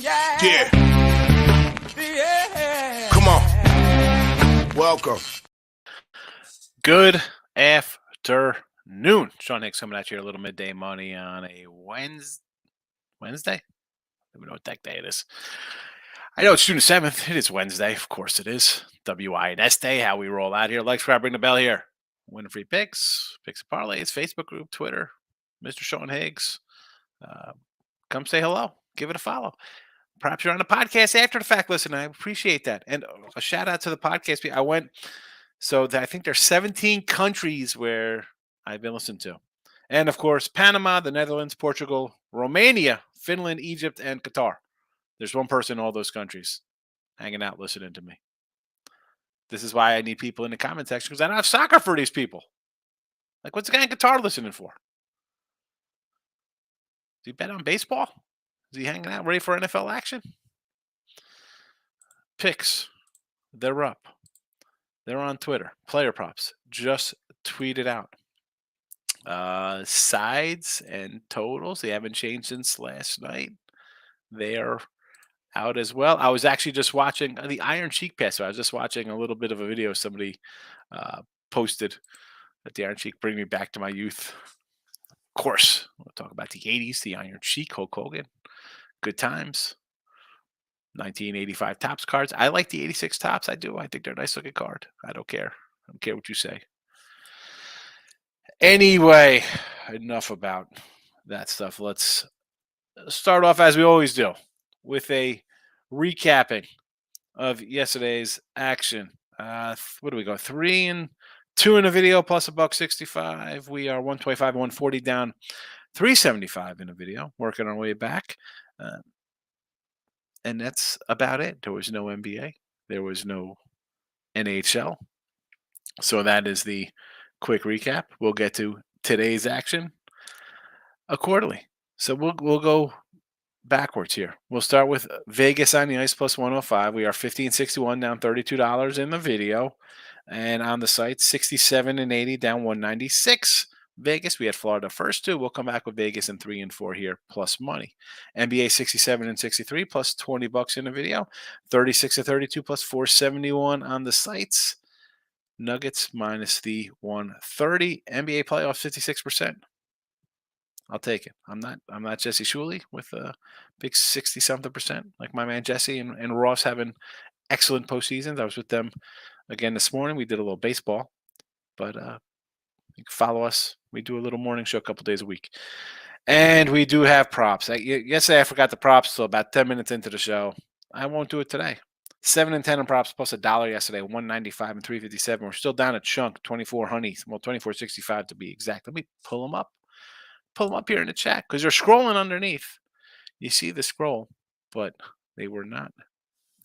Yeah. Come on. Welcome. Good afternoon. Sean Hicks coming at you a little midday money on a Wednesday. I don't even know what day it is. I know it's June 7th. It is Wednesday. Of course it is. WINS Day, how we roll out here. Like, subscribe, ring the bell here. Win free picks, picks and parlays, Facebook group, Twitter, Mr. Sean Higgs. Come say hello. Give it a follow. Perhaps you're on the podcast after the fact. Listen, I appreciate that. And a shout out to the podcast. I think there's 17 countries where I've been listened to. And of course, Panama, the Netherlands, Portugal, Romania, Finland, Egypt, and Qatar. There's one person in all those countries hanging out listening to me. This is why I need people in the comment section, because I don't have soccer for these people. Like, what's the guy in Qatar listening for? Does he bet on baseball? Is he hanging out ready for NFL action? Picks, they're up. They're on Twitter. Player props, just tweeted out. Sides and totals, they haven't changed since last night. They are out as well. I was actually just watching the Iron Cheek Pass. So I was just watching a little bit of a video somebody posted that the Iron Cheek bring me back to my youth. Of course, we'll talk about the 80s, the Iron Cheek, Hulk Hogan. Good times. 1985 Topps cards. I like the 86 Topps. I do. I think they're a nice looking card. I don't care. I don't care what you say. Anyway, enough about that stuff. Let's start off as we always do with a recapping of yesterday's action. What do we go? 3-2 in a video plus $1.65. We are 125, 140 down, 375 in a video. Working our way back, and that's about it. There was no NBA. There was no NHL. So that is the quick recap. We'll get to today's action accordingly. So we'll go backwards here. We'll start with Vegas on the ice plus 105. We are 15.61 down $32 in the video. And on the site, 67.80 down 196. Vegas, we had Florida first two. We'll come back with Vegas in 3 and 4 here plus money. NBA 67.63 plus $20 in the video. 36-32 plus 471 on the sites. Nuggets minus the 130. NBA playoffs 56%. I'll take it. I'm not Jesse Shuley with a big 60-something% like my man Jesse and Ross having excellent postseasons. I was with them again this morning. We did a little baseball, but you can follow us. We do a little morning show a couple days a week. And we do have props. Yesterday I forgot the props, so about 10 minutes into the show. I won't do it today. 7 and 10 in props plus $1 yesterday, 195 and 357. We're still down a chunk, 24 honeys. Well, 24.65 to be exact. Let me pull them up. Pull them up here in the chat because they're scrolling underneath. You see the scroll, but they were not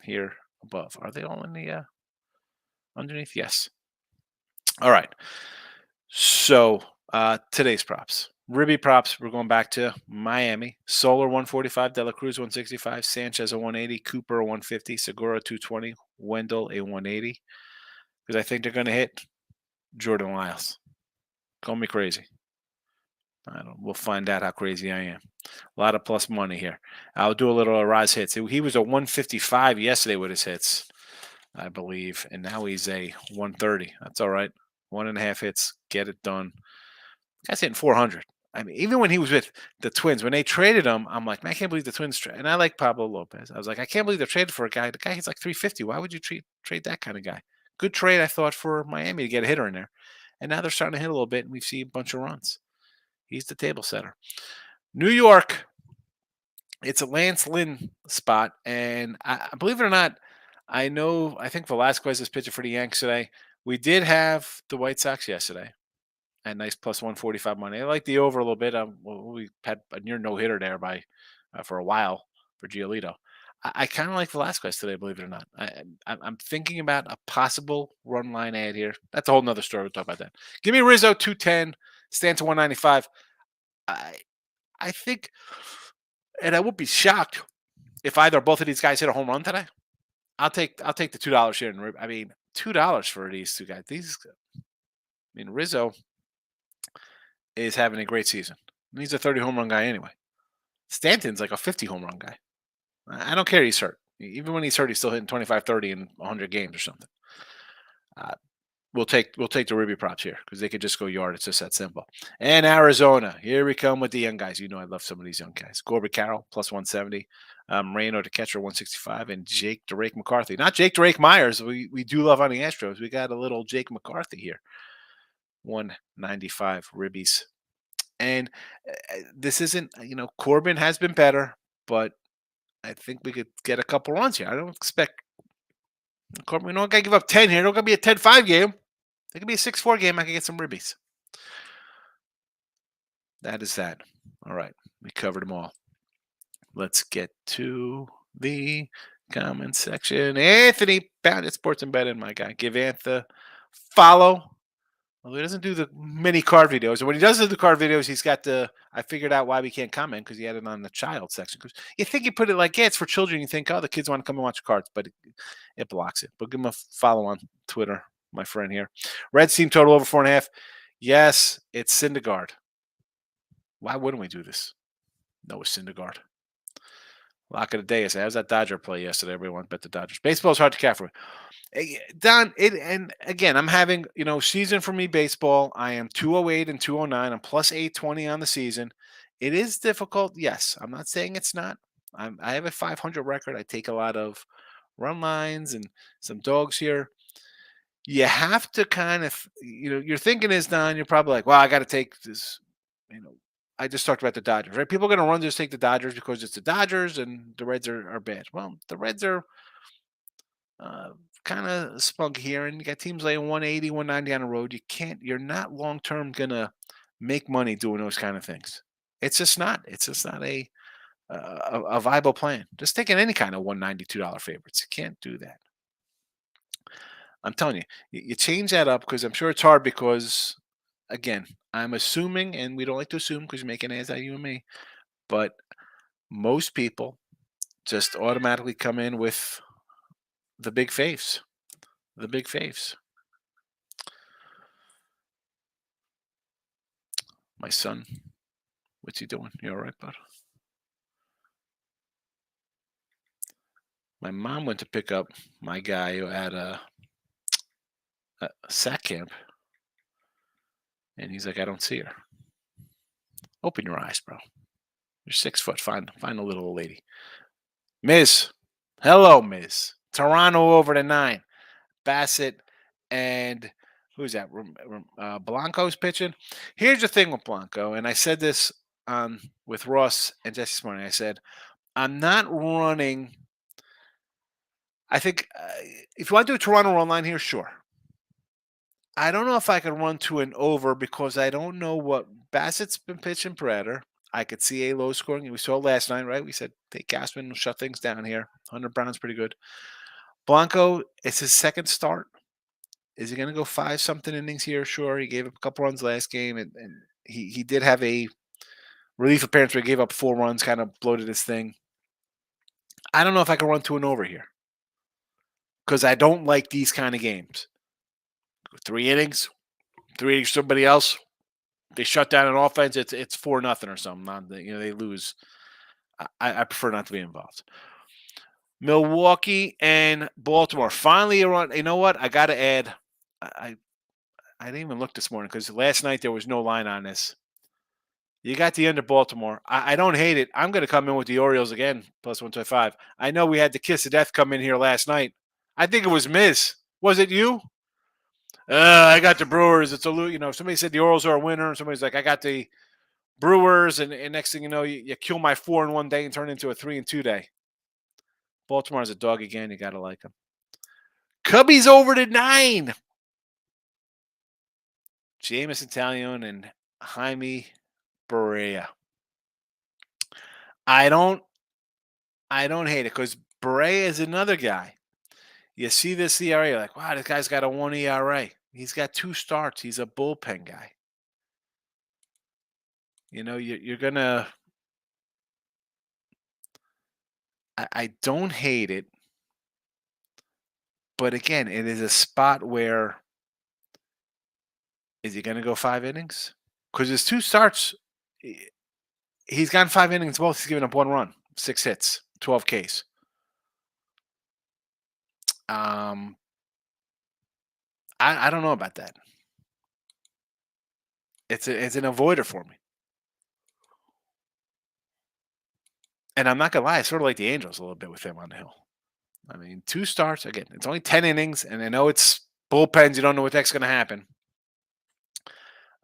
here above. Are they all in the underneath? Yes. All right. So today's props. Ribby props, we're going back to Miami. Solar 145, De La Cruz 165, Sanchez a 180, Cooper a 150, Segura 220, Wendell a 180. Because I think they're going to hit Jordan Lyles. Call me crazy. We'll find out how crazy I am. A lot of plus money here. I'll do a little Raz hits. He was a 155 yesterday with his hits, I believe, and now he's a 130. That's all right. 1.5 hits, get it done. Guy's hitting 400. I mean, even when he was with the Twins, when they traded him, I'm like, man, I can't believe the Twins trade. And I like Pablo Lopez. I was like, I can't believe they're traded for a guy. The guy hits like 350. Why would you trade that kind of guy? Good trade, I thought, for Miami to get a hitter in there. And now they're starting to hit a little bit, and we've seen a bunch of runs. He's the table setter. New York, it's a Lance Lynn spot. And I believe it or not, I think Velasquez is pitching for the Yanks today. We did have the White Sox yesterday at nice plus 145 money. I like the over a little bit. We had a near no-hitter there for a while for Giolito. I kind of like Velasquez today, believe it or not. I'm thinking about a possible run line ad here. That's a whole nother story. We'll talk about that. Give me Rizzo 210. Stand to 195. I think, and I would be shocked if either or both of these guys hit a home run today. I'll take the $2 here. I mean, $2 for these two guys. Rizzo is having a great season. He's a 30 home run guy anyway. Stanton's like a 50 home run guy. I don't care he's hurt. Even when he's hurt, he's still hitting 25, 30 in 100 games or something. Uh, we'll take the Ruby props here because they could just go yard. It's just that simple. And Arizona, here we come with the young guys. I love some of these young guys. Corbett Carroll plus 170, Moreno to catcher 165, and Jake Drake McCarthy. Not Jake Drake Myers. We do love on the Astros. We got a little Jake McCarthy here, 195 ribbies. And this isn't, Corbin has been better, but I think we could get a couple runs here. I don't expect Corbin. We don't got to give up 10 here. Don't got to be a 10-5 game. It could be a 6-4 game. I can get some ribbies. That is that. All right. We covered them all. Let's get to the comment section. Anthony Bandit Sports and Betting, my guy. Give Antha follow. Well, he doesn't do the mini card videos. And when he does do the card videos, he's got I figured out why we can't comment because he had it on the child section. Because you think you put it like, yeah, it's for children. You think, oh, the kids want to come and watch cards, but it blocks it. But give him a follow on Twitter, my friend here. Reds team total over 4.5. Yes, it's Syndergaard. Why wouldn't we do this? No, it's Syndergaard. Lock of the day is how's that Dodger play yesterday? Everyone bet the Dodgers. Baseball is hard to cap for. Don, and again, I'm having, season for me, baseball. I am 208 and 209. I'm plus 820 on the season. It is difficult. Yes. I'm not saying it's not. I have a 500 record. I take a lot of run lines and some dogs here. You have to kind of, your thinking is, Don, you're probably like, well, I got to take this, I just talked about the Dodgers, right? People are going to run just take the Dodgers because it's the Dodgers and the Reds are bad. Well, the Reds are uh, kind of spunk here, and you got teams like 180, 190 on the road. You're not long term going to make money doing those kind of things. It's just not. It's just not a viable plan. Just taking any kind of $192 favorites. You can't do that. I'm telling you, you change that up because I'm sure it's hard because, again, I'm assuming, and we don't like to assume because you're making ass out of you and me, but most people just automatically come in with the big faves. The big faves. My son, what's he doing? You all right, bud? My mom went to pick up my guy at a sack camp, and he's like, I don't see her. Open your eyes, bro. You're 6 foot. Find a little old lady. Miss. Hello, Miss. Toronto over to 9. Bassett and who's that? Blanco's pitching. Here's the thing with Blanco, and I said this with Ross and Jesse this morning. I said, I'm not running. I think if you want to do a Toronto run line here, sure. I don't know if I can run to an over because I don't know what Bassett's been pitching Predator. I could see a low scoring. We saw it last night, right? We said, take Gassman, shut things down here. Hunter Brown's pretty good. Blanco, it's his second start. Is he going to go 5-something innings here? Sure. He gave up a couple runs last game, and he did have a relief appearance where he gave up 4 runs, kind of bloated his thing. I don't know if I can run to an over here because I don't like these kind of games. 3 innings, somebody else. They shut down an offense. It's 4-0 or something. They lose. I prefer not to be involved. Milwaukee and Baltimore finally run. You know what? I got to add. I didn't even look this morning because last night there was no line on this. You got the end of Baltimore. I don't hate it. I'm going to come in with the Orioles again, plus 125. I know we had the kiss of death come in here last night. I think it was Miz. Was it you? I got the Brewers. It's somebody said the Orioles are a winner. And somebody's like, I got the Brewers. And next thing you know, you kill my 4 in one day and turn into a 3-2 day. Baltimore's a dog again. You got to like them. Cubbies over to 9. Jameis Italian and Jaime Barea. I don't hate it because Barea is another guy. You see this ERA, you're like, wow, this guy's got a 1 ERA. He's got 2 starts. He's a bullpen guy. You're going to – I don't hate it. But, again, it is a spot where is he going to go 5 innings? Because his 2 starts, he's gone 5 innings both. He's given up 1 run, 6 hits. 12 Ks. Um, I don't know about that. It's an avoider for me. And I'm not gonna lie, I sort of like the Angels a little bit with him on the hill. I mean, 2 starts again. It's only 10 innings, and I know it's bullpens. You don't know what the heck's gonna happen.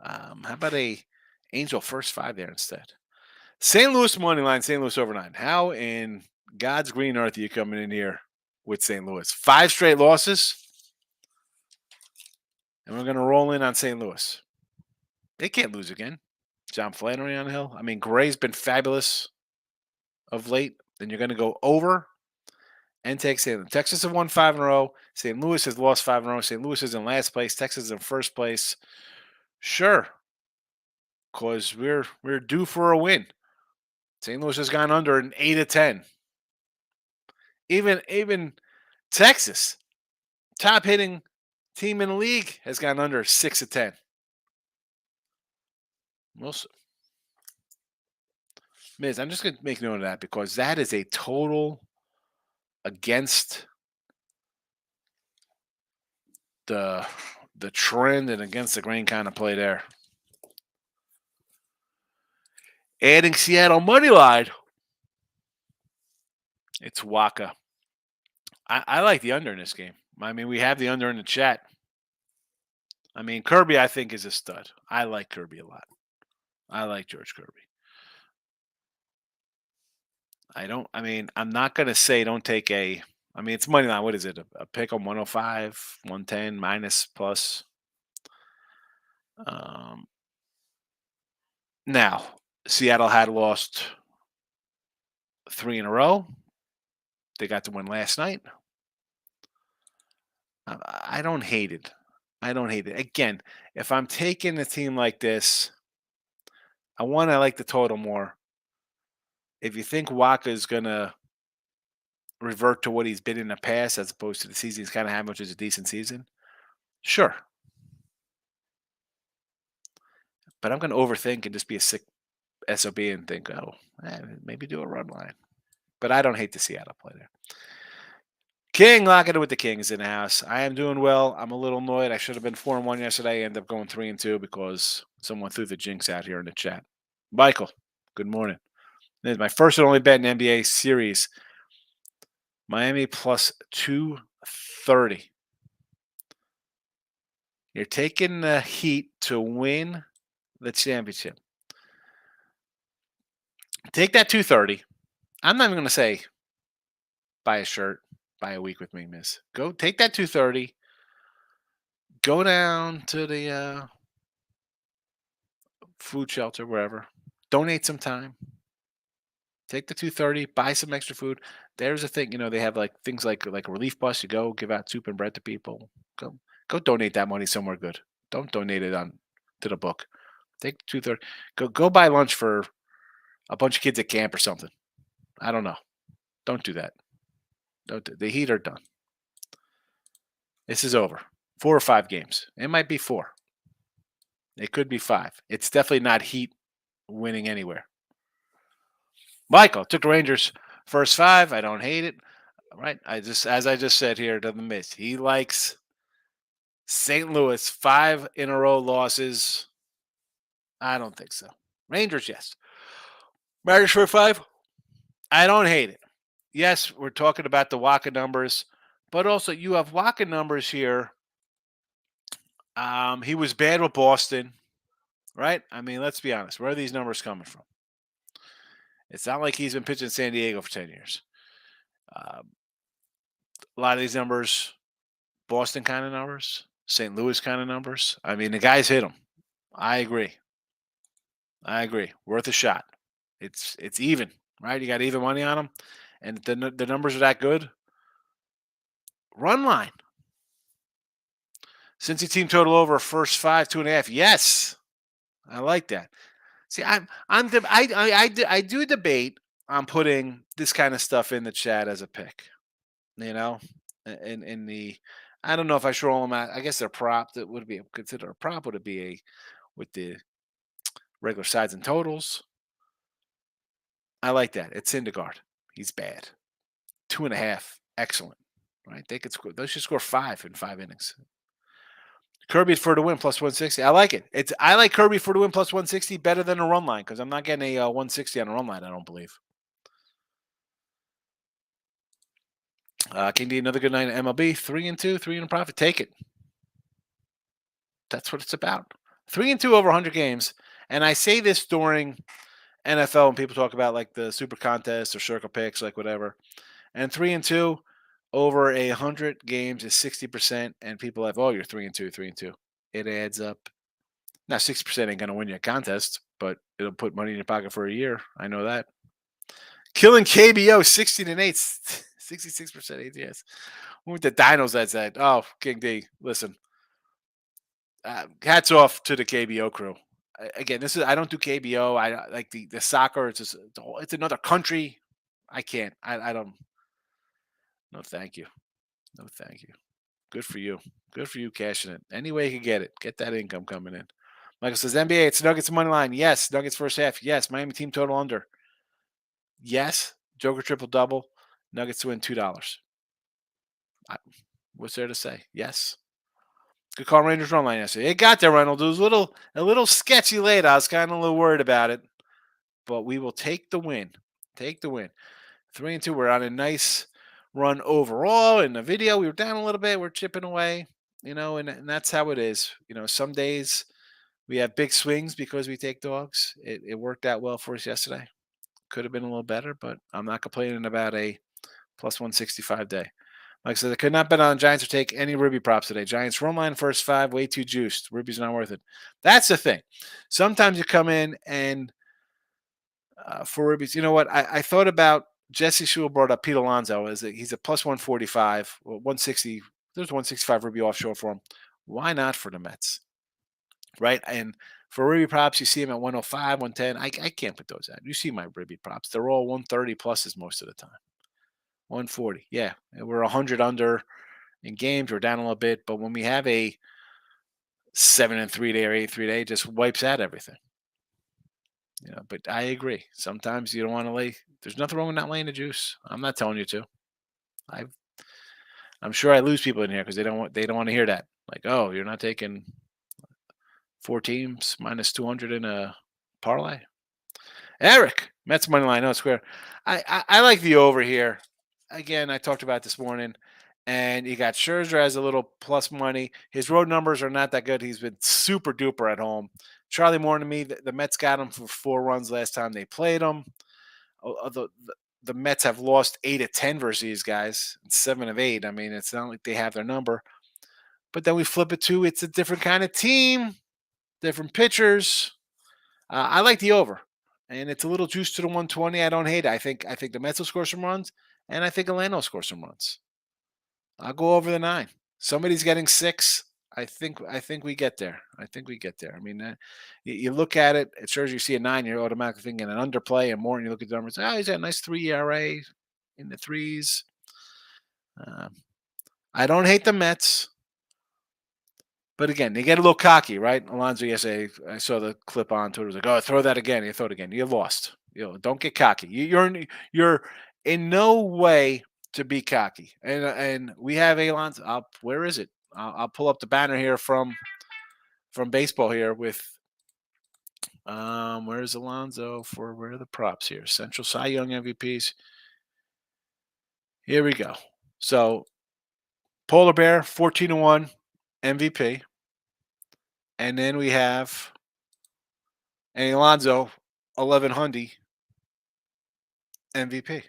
How about a Angel first 5 there instead? St. Louis money line, St. Louis over 9. How in God's green earth are you coming in here with St. Louis? 5 straight losses, and we're gonna roll in on St. Louis. They can't lose again. John Flannery on the hill. I mean, Gray's been fabulous of late. Then you're gonna go over and take St. Louis. Texas have won 5 in a row. St. Louis has lost 5 in a row. St. Louis is in last place. Texas is in first place. Sure, because we're due for a win. St. Louis has gone under an 8 of 10. Even Texas, top hitting team in the league, has gone under 6 of 10. Most Miz, I'm just gonna make note of that because that is a total against the the trend and against the grain kind of play there. Adding Seattle money line. It's Waka. I like the under in this game. I mean, we have the under in the chat. I mean, Kirby, I think, is a stud. I like Kirby a lot. I like George Kirby. I mean, I'm not going to say don't take a. I mean, it's money line. What is it? A pick on 105, 110, minus, plus. Um, Now, Seattle had lost 3 in a row. They got the win last night. I don't hate it. I don't hate it. Again, if I'm taking a team like this, I like the total more. If you think Waka is gonna revert to what he's been in the past, as opposed to the season he's kind of had, which is a decent season, sure. But I'm gonna overthink and just be a sick sob and think, oh, maybe do a run line. But I don't hate the Seattle play there. King locking it with the Kings in the house. I am doing well. I'm a little annoyed. I should have been 4-1 yesterday. I ended up going 3-2 because someone threw the jinx out here in the chat. Michael, good morning. This is my first and only bet in NBA series. Miami plus 230. You're taking the Heat to win the championship. Take that 230. I'm not even going to say buy a shirt, buy a week with me, miss. Go take that 230. Go down to the food shelter, wherever. Donate some time. Take the 230, buy some extra food. There's a thing, they have like things like a relief bus. You go give out soup and bread to people. Go donate that money somewhere good. Don't donate it on to the book. Take 230. Go buy lunch for a bunch of kids at camp or something. I don't know. Don't do that. The Heat are done. This is over. 4 or 5 games. It might be 4. It could be 5. It's definitely not Heat winning anywhere. Michael took the Rangers first 5. I don't hate it. Right. As I just said here to the Miss, he likes St. Louis 5 in a row losses. I don't think so. Rangers, yes. Mariners for 5. I don't hate it. Yes, we're talking about the Waka numbers, but also you have Waka numbers here. He was bad with Boston, right? I mean, let's be honest. Where are these numbers coming from? It's not like he's been pitching San Diego for 10 years. A lot of these numbers, Boston kind of numbers, St. Louis kind of numbers. I mean, the guys hit them. I agree. Worth a shot. It's even, right? You got even money on them, and the numbers are that good. Run line. Cincy team total over first 5, 2.5. Yes, I like that. See, I do debate on putting this kind of stuff in the chat as a pick. In the, I don't know if I should roll them out. I guess they're prop. That would be considered a prop. Would it be a with the regular sides and totals? I like that. It's Syndergaard. He's bad. 2.5, excellent. Right? They could score. They should score 5 in 5 innings. Kirby for the win plus 160. I like it. I like Kirby for the win plus 160 better than a run line because I'm not getting a 160 on a run line. I don't believe. King D, another good night at MLB. 3-2, 3 in a profit. Take it. That's what it's about. 3-2 over 100 games. And I say this during NFL when people talk about like the super contest or circle picks, like whatever. And 3-2 over 100 games is 60%. And people have, oh, you're 3-2, 3-2. It adds up. Now 60% ain't gonna win you a contest, but it'll put money in your pocket for a year. I know that. Killing KBO 16-8, 66% ATS. With the Dinos, that's that. Oh, King D, listen. Hats off to the KBO crew. Again, this is I don't do KBO. I like the soccer. It's just it's another country. I can't. I don't. No, thank you. No, thank you. Good for you. Good for you cashing it. Any way you can get it. Get that income coming in. Michael says NBA. It's Nuggets money line. Yes. Nuggets first half. Yes. Miami team total under. Yes. Joker triple double. Nuggets to win $2. What's there to say? Yes. Good call, Rangers run line yesterday. It got there, Reynolds. It was a little sketchy late. I was kind of a little worried about it, but we will take the win. Take the win. 3-2. We're on a nice run overall. In the video, we were down a little bit. We're chipping away, and that's how it is. Some days we have big swings because we take dogs. It worked out well for us yesterday. Could have been a little better, but I'm not complaining about a plus 165 day. Like I said, I could not bet on Giants or take any Ruby props today. Giants run line first 5, way too juiced. Ruby's not worth it. That's the thing. Sometimes you come in and for Ruby's, you know what? I thought about Jesse Shule brought up Pete Alonso as he's a plus 145, 160. There's 165 Ruby offshore for him. Why not for the Mets? Right? And for Ruby props, you see him at 105, 110. I can't put those out. You see my Ruby props. They're all 130 pluses most of the time. 140. Yeah. We're 100 under in games. We're down a little bit. But when we have a 7-3 day or 8-3 day, it just wipes out everything. But I agree. Sometimes you don't want to lay. There's nothing wrong with not laying the juice. I'm not telling you to. I'm sure I lose people in here because they don't want to hear that. Like, oh, you're not taking 4 teams minus 200 in a parlay. Eric, Mets money line, no square. I like the over here. Again, I talked about it this morning, and you got Scherzer as a little plus money. His road numbers are not that good. He's been super duper at home. Charlie Moore to me, the Mets got him for 4 runs last time they played him. The Mets have lost 8 of 10 versus these guys, 7 of 8. I mean, it's not like they have their number. But then we flip it to it's a different kind of team, different pitchers. I like the over, and it's a little juice to the 120. I don't hate it. I think the Mets will score some runs, and I think Atlanta will score some runs. I'll go over the 9. Somebody's getting 6. I think we get there. I mean, you look at it. It shows you see a 9. You're automatically thinking an underplay and more. And you look at the numbers. Oh, he's got a nice 3 ERA in the 3s. I don't hate the Mets, but again, they get a little cocky, right? Alonso yesterday, I saw the clip on Twitter. It was like, "Oh, throw that again." You throw it again. You lost. Don't get cocky. You're in no way to be cocky. And we have Alonso. Where is it? I'll pull up the banner here from baseball here with where's Alonso where are the props here? Central Cy Young MVPs. Here we go. So Polar Bear 14-1 MVP. And then we have Alonso 1100 MVP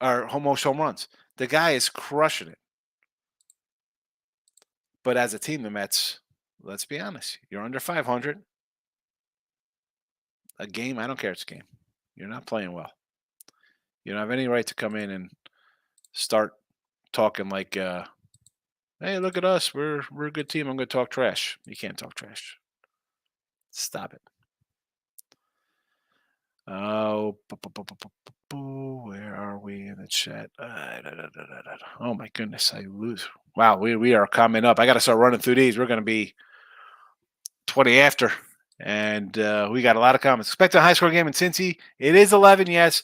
or most home runs. The guy is crushing it. But as a team, the Mets, let's be honest, you're under 500. A game, I don't care. It's a game. You're not playing well. You don't have any right to come in and start talking like, hey, look at us. We're a good team. I'm going to talk trash. You can't talk trash. Stop it. Oh, where are we in the chat? Oh, my goodness. I lose. Wow, we are coming up. I got to start running through these. We're going to be 20 after. And we got a lot of comments. Expect a high-score game in Cincy. It is 11, yes.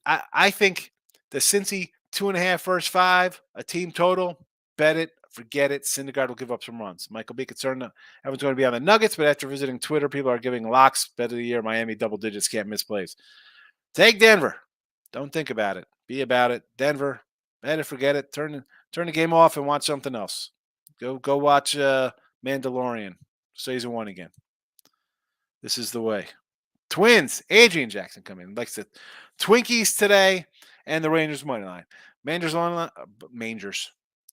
I think The Cincy 2.5 first five, a team total. Bet it. Forget it. Syndergaard will give up some runs. Michael B. concerned that everyone's going to be on the Nuggets, but after visiting Twitter, people are giving locks. Bet of the year. Miami double digits. Can't miss plays. Take Denver. Don't think about it. Be about it. Denver. Bet it. Forget it. Turn the game off and watch something else. Go watch Mandalorian season 1 again. This is the way. Twins. Adrian Jackson come in. Likes the Twinkies today and the Rangers money line. Mangers.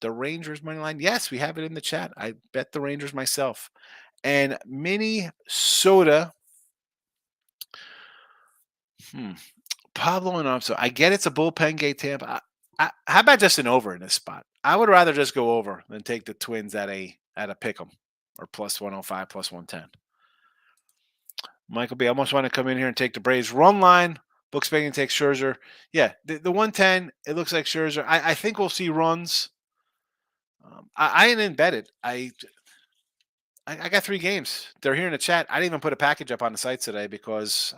The Rangers money line. Yes, we have it in the chat. I bet the Rangers myself. And Minnesota. Pablo and Armstrong. I get it's a bullpen gate Tampa. How about just an over in this spot? I would rather just go over than take the Twins at a pick 'em or plus 105, plus 110. Michael B. I almost want to come in here and take the Braves run line. Book Spain takes Scherzer. Yeah, the 110, it looks like Scherzer. I think we'll see runs. I didn't bet it. I got 3 games. They're here in the chat. I didn't even put a package up on the site today because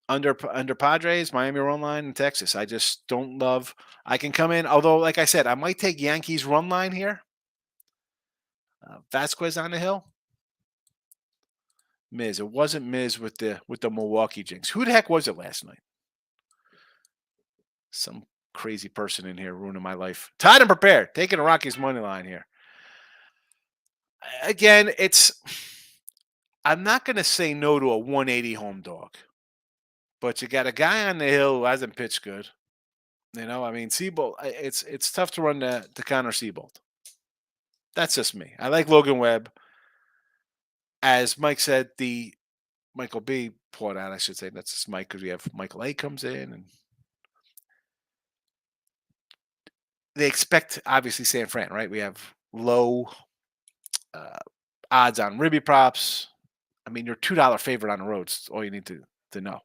under Padres, Miami run line, and Texas. I just don't love. I can come in, although, like I said, I might take Yankees run line here. Vasquez on the hill. Miz. It wasn't Miz with the Milwaukee Jinx. Who the heck was it last night? Some crazy person in here ruining my life. Tied and prepared. Taking a Rockies money line here. Again, I'm not going to say no to a 180 home dog. But you got a guy on the hill who hasn't pitched good. Seabold, it's tough to run to counter Seabold. That's just me. I like Logan Webb. As Mike said, the Michael B. poured out, I should say. That's just Mike because we have Michael A. comes in. And they expect, obviously, San Fran, right? We have low odds on Ribby props. You're $2 favorite on the roads. All you need to know.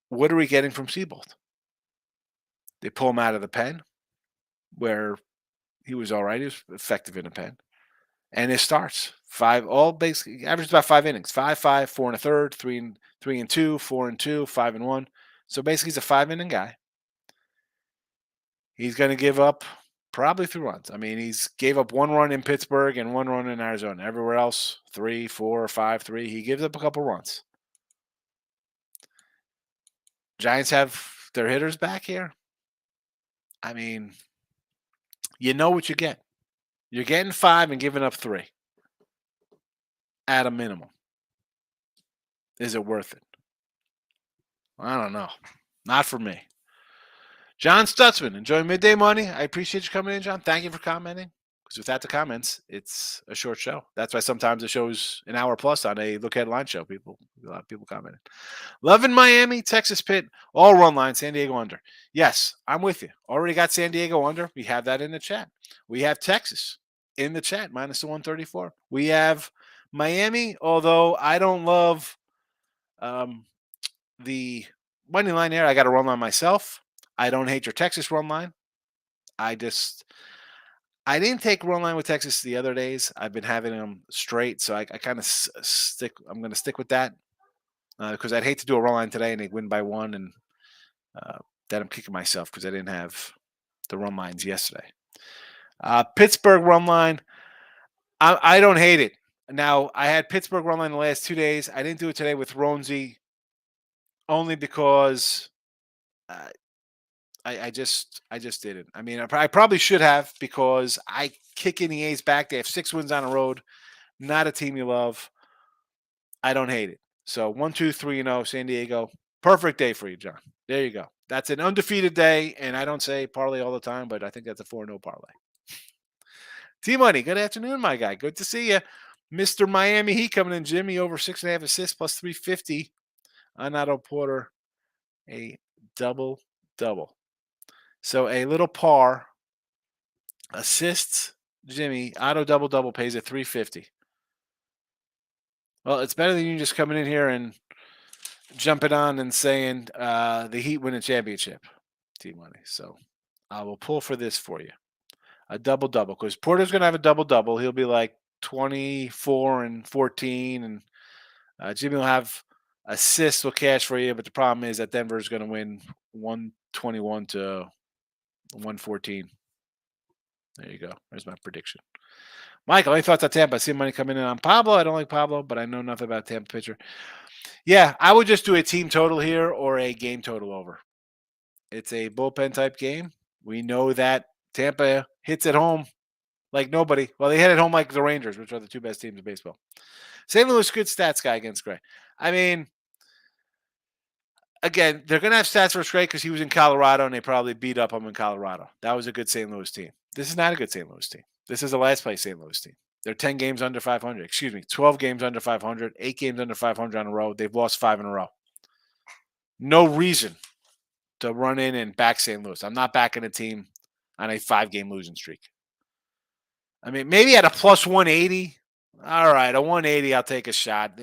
What are we getting from Seabold? They pull him out of the pen, where he was all right. He was effective in the pen. And his starts, basically averages about 5 innings. 5, 4 1/3, 3 and 2, 4 and 2, 5 and 1. So basically he's a 5-inning guy. He's going to give up probably 3 runs. He's gave up 1 run in Pittsburgh and 1 run in Arizona. Everywhere else, 3, 4, 5, 3. He gives up a couple runs. Giants have their hitters back here. You know what you get. You're getting 5 and giving up 3 at a minimum. Is it worth it? I don't know. Not for me. John Stutzman, enjoy midday money. I appreciate you coming in, John. Thank you for commenting. Because without the comments, it's a short show. That's why sometimes the show's an hour plus on a look headline show. A lot of people commenting. Love in Miami, Texas Pitt, all run line, San Diego under. Yes, I'm with you. Already got San Diego under. We have that in the chat. We have Texas in the chat, minus the 134. We have Miami, although I don't love the money line there. I got a run line myself. I don't hate your Texas run line. I didn't take run line with Texas the other days. I've been having them straight, so I kind of stick. I'm going to stick with that because I'd hate to do a run line today and they win by 1, and then I'm kicking myself because I didn't have the run lines yesterday. Pittsburgh run line. I don't hate it. Now, I had Pittsburgh run line the last 2 days. I didn't do it today with Ronzi only because I just didn't. I probably should have because I kick in the A's back. They have 6 wins on the road. Not a team you love. I don't hate it. So 1-2-3-0, San Diego. Perfect day for you, John. There you go. That's an undefeated day, and I don't say parlay all the time, but I think that's a 4-0 parlay. T-Money, good afternoon, my guy. Good to see you. Mr. Miami Heat coming in. Jimmy over 6.5 assists plus 350 on Otto Porter. A double-double. So a little par. Assists, Jimmy. Otto double-double pays at 350. Well, it's better than you just coming in here and jumping on and saying the Heat win a championship. T-Money. So I will pull for this for you. A double-double. Because Porter's going to have a double-double. He'll be like 24 and 14. And Jimmy will have Assists will cash for you, but the problem is that Denver is going to win 121 to 114. There you go. There's my prediction. Michael, any thoughts on Tampa? I see money coming in on Pablo. I don't like Pablo, but I know nothing about Tampa pitcher. Yeah, I would just do a team total here or a game total over. It's a bullpen type game. We know that Tampa hits at home like nobody. Well, they hit at home like the Rangers, which are the two best teams in baseball. St. Louis, good stats guy against Gray. I mean, again, they're going to have stats for Gray because he was in Colorado and they probably beat up him in Colorado. That was a good St. Louis team. This is not a good St. Louis team. This is the last place St. Louis team. They're 10 games under 500. Excuse me, 12 games under 500, 8 games under 500 on a row. They've lost 5 in a row. No reason to run in and back St. Louis. I'm not backing a team on a 5-game losing streak. I mean, maybe at a plus 180. All right, a 180, I'll take a shot.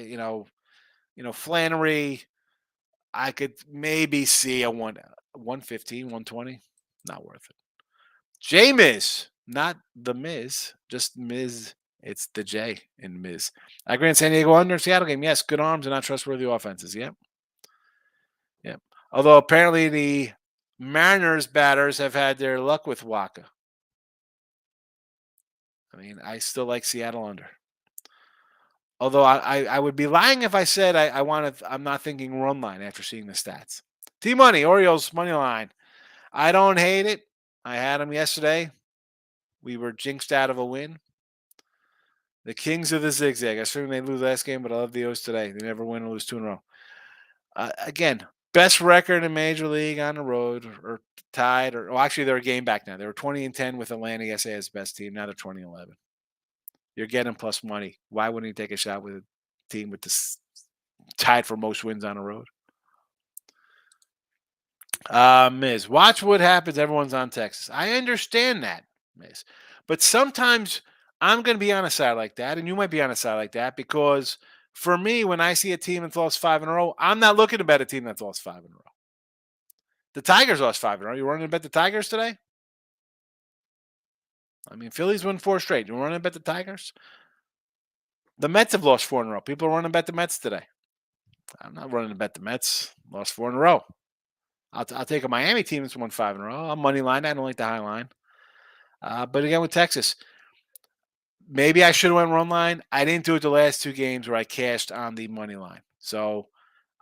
Flannery, I could maybe see a 115, 120. Not worth it. J-Miz, not the Miz, just Miz. It's the J in Miz. I agree in San Diego under Seattle game. Yes, good arms and not trustworthy offenses. Yep. Yep. Although apparently the Mariners batters have had their luck with Waka. I mean, I still like Seattle under. Although I would be lying if I said I'm not thinking run line after seeing the stats. T-Money, Orioles money line. I don't hate it. I had them yesterday. We were jinxed out of a win. The Kings of the Zigzag. I assume they lose last game, but I love the O's today. They never win or lose 2 in a row. Again, best record in Major League on the road or tied. Actually, they're a game back now. They were 20-10 with Atlanta yesterday as best team. Now they're 20-11. You're getting plus money. Why wouldn't you take a shot with a team with this tied for most wins on the road? Miz, watch what happens. Everyone's on Texas. I understand that, Miz. But sometimes I'm going to be on a side like that, and you might be on a side like that, because for me, when I see a team that's lost 5 in a row, I'm not looking to bet a team that's lost 5 in a row. The Tigers lost 5 in a row. You running to bet the Tigers today? I mean, Phillies won 4 straight. You running to bet the Tigers? The Mets have lost 4 in a row. People are running to bet the Mets today. I'm not running to bet the Mets. Lost 4 in a row. I'll take a Miami team that's won 5 in a row. I'm money line. I don't like the high line. But again, with Texas, maybe I should have went run line. I didn't do it the last 2 games where I cashed on the money line. So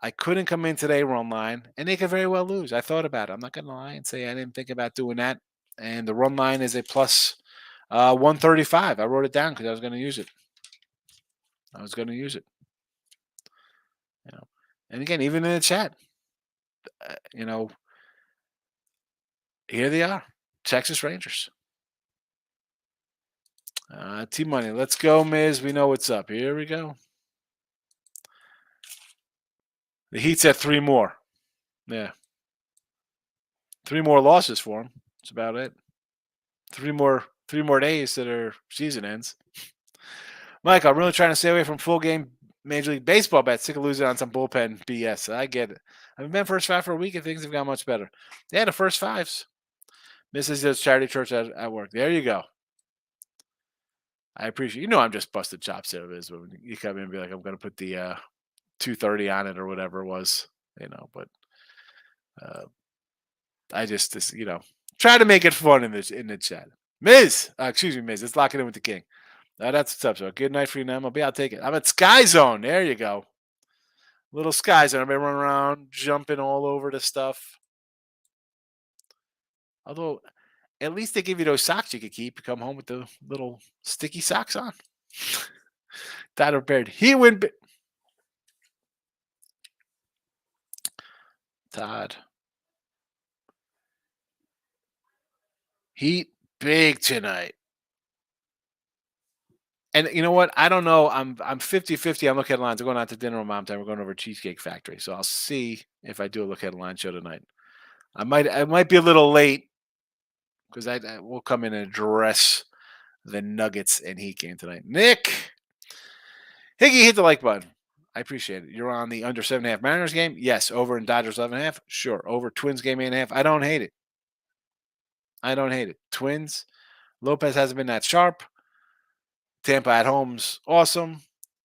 I couldn't come in today run line, and they could very well lose. I thought about it. I'm not going to lie and say I didn't think about doing that. And the run line is a plus 135. I wrote it down because I was going to use it. And again, even in the chat, here they are, Texas Rangers. T-Money, let's go, Miz. We know what's up. Here we go. The Heat's at 3 more. Yeah. 3 more losses for them. That's about it. 3 more days to their season ends. Mike, I'm really trying to stay away from full game Major League Baseball bets. Sick of losing on some bullpen BS. I get it. I've been first 5 for a week and things have got much better. Yeah, the first 5s. Mrs. does charity church at work. There you go. I appreciate. I'm just busted chops there. Is when you come in and be like, I'm going to put the 230 on it or whatever it was, But I just try to make it fun in the chat. Miz, excuse me, Miz. Let's lock it in with the king. That's what's up. So good night for you now, MLB. I'll take it. I'm at Sky Zone. There you go. Little Sky Zone. Everybody running around, jumping all over the stuff. Although, at least they give you those socks you could keep. You come home with the little sticky socks on. That repaired. He win. Todd. Heat big tonight. And you know what? I don't know. I'm 50-50 on look ahead lines. I'm going out to dinner with Mom time. We're going over to Cheesecake Factory. So I'll see if I do a look ahead line show tonight. I might be a little late because I will come in and address the Nuggets and Heat game tonight. Nick Higgy, hit the like button. I appreciate it. You're on the under 7.5 Mariners game? Yes. Over in Dodgers 11.5? Sure. Over Twins game 8.5? I don't hate it. Twins. Lopez hasn't been that sharp. Tampa at home's awesome.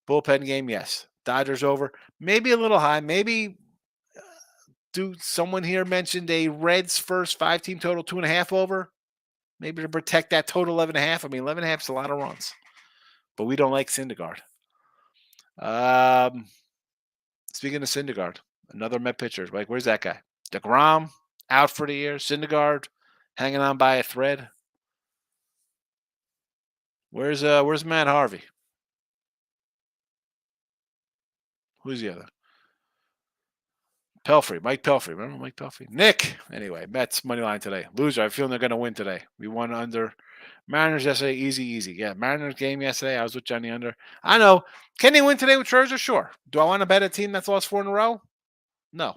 Bullpen game, yes. Dodgers over. Maybe a little high. Maybe do someone here mentioned a Reds first 5-team total 2.5 over? Maybe to protect that total 11.5. I mean, 11.5 is a lot of runs, but we don't like Syndergaard. Um, Speaking of Syndergaard, another Met pitcher. Like, where's that guy? DeGrom out for the year. Syndergaard hanging on by a thread. Where's Matt Harvey? Who's the other? Pelfrey, Mike Pelfrey. Remember Mike Pelfrey? Nick. Anyway, Mets money line today. Loser. I feel they're going to win today. We won under Mariners yesterday. Easy, easy. Yeah, Mariners game yesterday. I was with Johnny under. I know. Can they win today with Scherzer? Sure. Do I want to bet a team that's lost 4 in a row? No.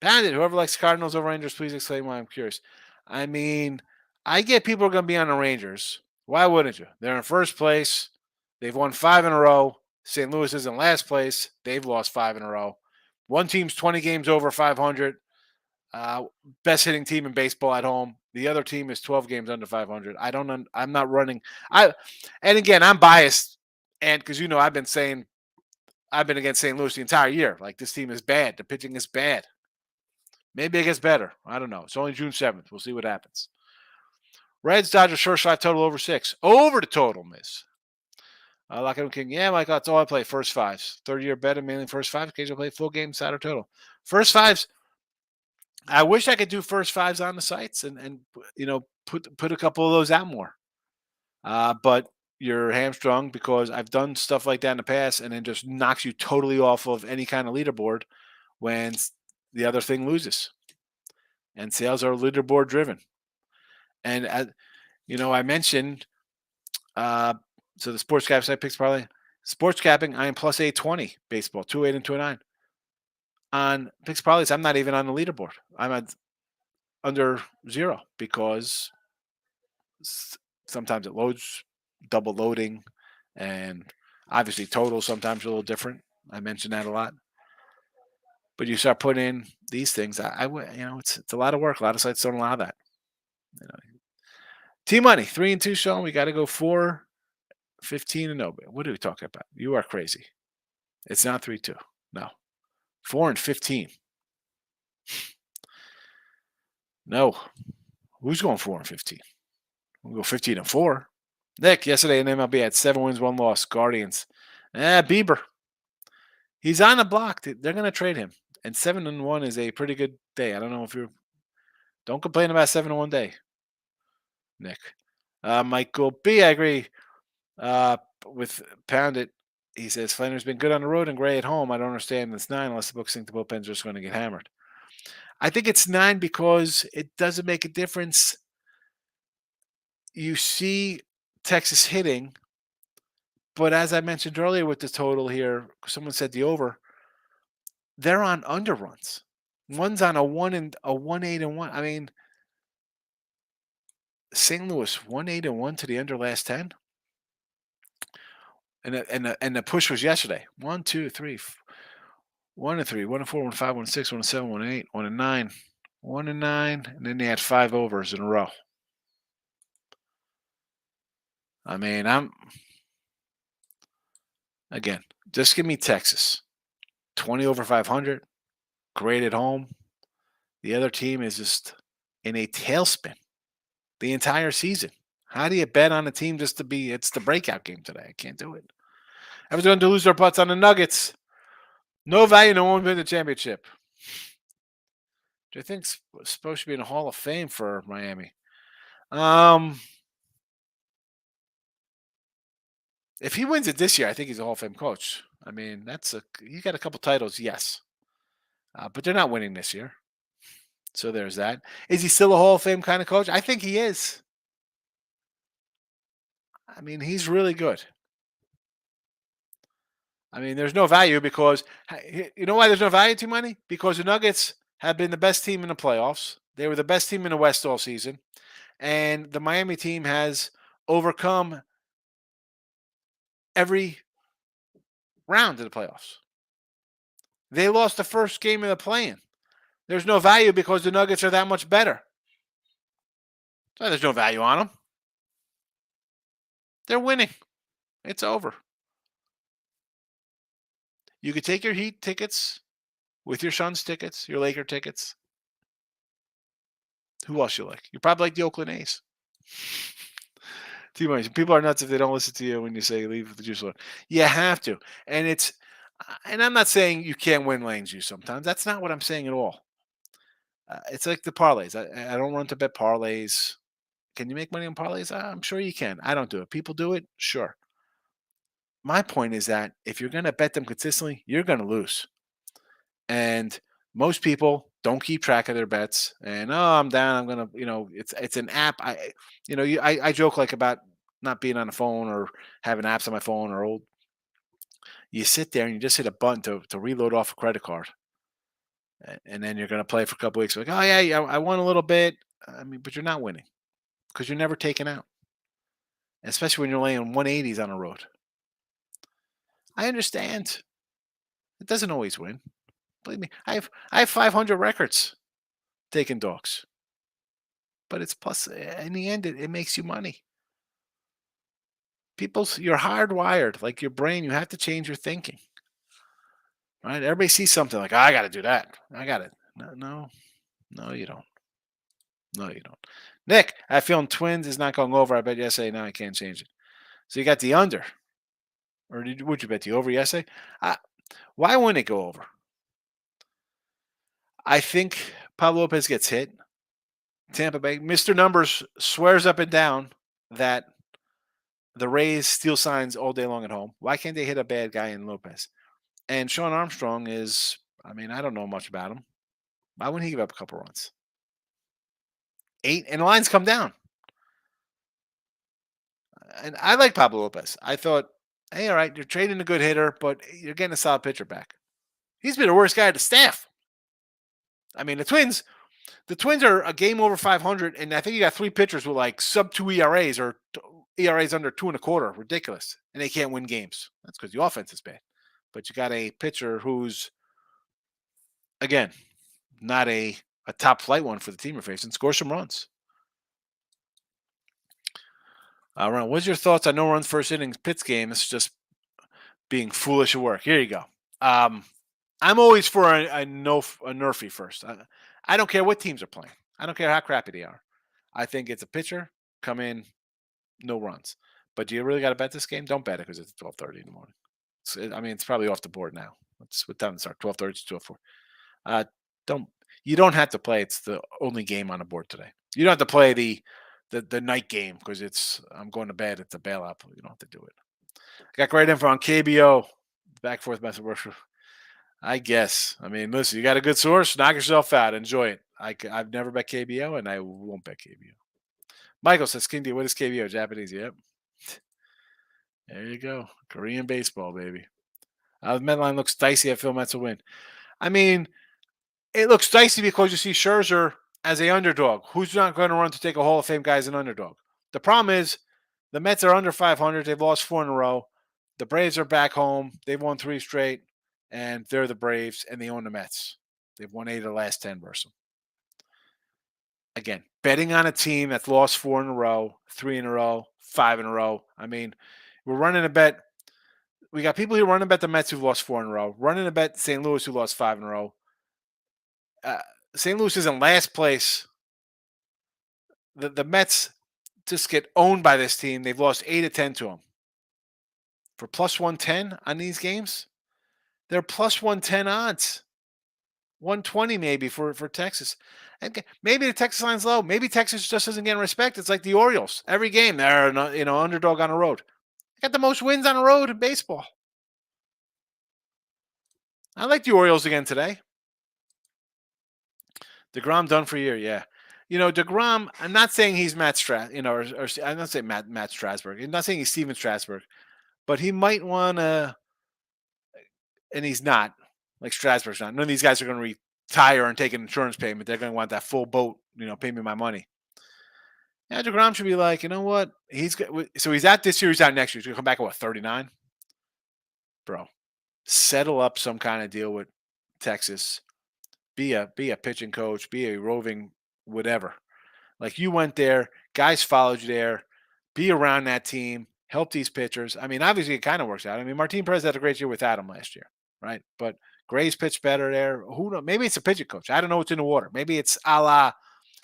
Bandit. Whoever likes Cardinals over Rangers, please explain why. I'm curious. I mean, I get people are going to be on the Rangers. Why wouldn't you? They're in first place. They've won 5 in a row. St. Louis is in last place. They've lost 5 in a row. One team's 20 games over 500. Best hitting team in baseball at home. The other team is 12 games under 500. I'm not running. And again, I'm biased, and because I've been saying I've been against St. Louis the entire year. Like, this team is bad. The pitching is bad. Maybe it gets better. I don't know. It's only June 7th. We'll see what happens. Reds, Dodgers, first 5 total over 6. Over the total, miss. Lockdown King. Yeah, Michael, that's all I play. First 5s. Third-year bet, mainly first 5. Occasionally play full game, side or total. First 5s. I wish I could do first 5s on the sites and put a couple of those out more. But you're hamstrung because I've done stuff like that in the past, and it just knocks you totally off of any kind of leaderboard when the other thing loses. And sales are leaderboard driven. And I mentioned so the sports cap site picks parlay. Sports capping, I am plus 820 baseball, 2-8 and 2-9. On picks parlays, I'm not even on the leaderboard. I'm at under 0 because sometimes it loads, double loading, and obviously totals sometimes a little different. I mentioned that a lot. But you start putting in these things, it's a lot of work. A lot of sites don't allow that. T-Money, 3-2 Sean. We got to go 4, 15 and no. What are we talking about? You are crazy. It's not 3-2. No. 4 and 15. No. Who's going 4 and 15? We'll go 15 and 4. Nick, yesterday in MLB had 7 wins, 1 loss. Guardians. Bieber. He's on the block. They're going to trade him. And 7 and 1 is a pretty good day. I don't know if you're. Don't complain about 7 in 1 day, Nick. Michael B. I agree with Poundit. He says Flanner's been good on the road and Gray at home. I don't understand this 9 unless the books think the bullpens are just going to get hammered. I think it's 9 because it doesn't make a difference. You see Texas hitting, but as I mentioned earlier with the total here, someone said the over. They're on underruns. One's on a 1-8 and 1. I mean, St. Louis 1-8 and 1 to the under last 10. And the push was yesterday. 1, 2, 3, 1 and 3, 1 and 4, 1 and 5, 1 and 6, 1 and 7, 1 and 8, 1 and 9, 1 and 9, and then they had 5 overs in a row. I mean, again, just give me Texas. 20 over 500, great at home. The other team is just in a tailspin the entire season. How do you bet on a team just to be? It's the breakout game today. I can't do it. Everyone's going to lose their butts on the Nuggets. No value, no one win the championship. Which I think's supposed to be in the Hall of Fame for Miami. If he wins it this year, I think he's a Hall of Fame coach. I mean, he got a couple titles, yes. But they're not winning this year. So there's that. Is he still a Hall of Fame kind of coach? I think he is. I mean, he's really good. I mean, there's no value because you know why there's no value to money? Because the Nuggets have been the best team in the playoffs. They were the best team in the West all season. And the Miami team has overcome every round of the playoffs. They lost the first game of the play-in. There's no value because the Nuggets are that much better. So there's no value on them. They're winning. It's over. You could take your Heat tickets with your Suns tickets, your Laker tickets. Who else you like? You probably like the Oakland A's. Too much. People are nuts if they don't listen to you when you say leave the juice alone. You have to, and and I'm not saying you can't win laying juice sometimes. That's not what I'm saying at all. It's like the parlays. I don't run to bet parlays. Can you make money on parlays? I'm sure you can. I don't do it. People do it, sure. My point is that if you're going to bet them consistently, you're going to lose. And most people don't keep track of their bets. And I'm down. I'm gonna, it's an app. I joke like about not being on the phone or having apps on my phone or old. You sit there and you just hit a button to reload off a credit card, and then you're gonna play for a couple weeks. Like, oh yeah, I won a little bit. I mean, but you're not winning because you're never taken out, especially when you're laying 180s on the road. I understand it doesn't always win. Believe me, I have 500 records taking dogs. But it's plus in the end, it makes you money. You're hardwired, like your brain. You have to change your thinking, right? Everybody sees something like, I got to do that. I got it. No, no, no, you don't. No, you don't. Nick, I feel Twins is not going over. I bet yesterday. Now I can't change it. So you got the under, or would you bet the over yesterday? Why wouldn't it go over? I think Pablo Lopez gets hit. Tampa Bay, Mr. Numbers swears up and down that the Rays steal signs all day long at home. Why can't they hit a bad guy in Lopez? And Sean Armstrong is, I mean, I don't know much about him. Why wouldn't he give up a couple runs? 8, and the lines come down. And I like Pablo Lopez. I thought, hey, all right, you're trading a good hitter, but you're getting a solid pitcher back. He's been the worst guy at the staff. I mean, the Twins are a game over 500, and I think you got 3 pitchers with like sub 2 ERAs or ERAs under 2.25. Ridiculous. And they can't win games. That's because the offense is bad. But you got a pitcher who's, again, not a top flight one for the team you're facing. Score some runs. Ron, what's your thoughts on no runs first innings Pitts game? It's just being foolish at work. Here you go. I'm always for a nerfy first. I don't care what teams are playing. I don't care how crappy they are. I think it's a pitcher, come in, no runs. But do you really got to bet this game? Don't bet it because it's 12:30 in the morning. It's probably off the board now. What time to start? 12:30 to 12:04. You don't have to play. It's the only game on the board today. You don't have to play the night game because I'm going to bed. It's a bailout. You don't have to do it. Got great info on KBO. Back and forth message. I guess. I mean, listen, you got a good source. Knock yourself out. Enjoy it. I've never bet KBO, and I won't bet KBO. Michael says, King D, what is KBO? Japanese. Yep. There you go. Korean baseball, baby. The Medline looks dicey. I feel Mets will win. I mean, it looks dicey because you see Scherzer as a underdog. Who's not going to run to take a Hall of Fame guy as an underdog? The problem is the Mets are under 500. They've lost 4 in a row. The Braves are back home. They've won 3 straight, and they're the Braves, and they own the Mets. They've won 8 of the last 10 versus them. Again, betting on a team that's lost 4 in a row, 3 in a row, 5 in a row. I mean, we're running a bet. We got people who run a bet the Mets who've lost 4 in a row, running a bet St. Louis who lost 5 in a row. St. Louis is in last place. The Mets just get owned by this team. They've lost 8 of 10 to them. For plus 110 on these games, they're plus 110 odds. 120 maybe for Texas. And maybe the Texas line's low. Maybe Texas just isn't getting respect. It's like the Orioles. Every game they're underdog on the road. They got the most wins on the road in baseball. I like the Orioles again today. DeGrom done for a year, yeah. DeGrom, I'm not saying he's Matt or I'm not saying Matt Strasburg. I'm not saying he's Steven Strasburg, but he might want to, and he's not, like Strasburg's not. None of these guys are going to retire and take an insurance payment. They're going to want that full boat, pay me my money. Yeah, DeGrom should be like, you know what? So he's out this year, he's out next year. He's going to come back at 39? Bro, settle up some kind of deal with Texas. Be a pitching coach, be a roving whatever. Like you went there, guys followed you there, be around that team, help these pitchers. I mean, obviously it kind of works out. I mean, Martin Perez had a great year without him last year. right? But Gray's pitched better there. Who knows? Maybe it's a pitching coach. I don't know what's in the water. Maybe it's a la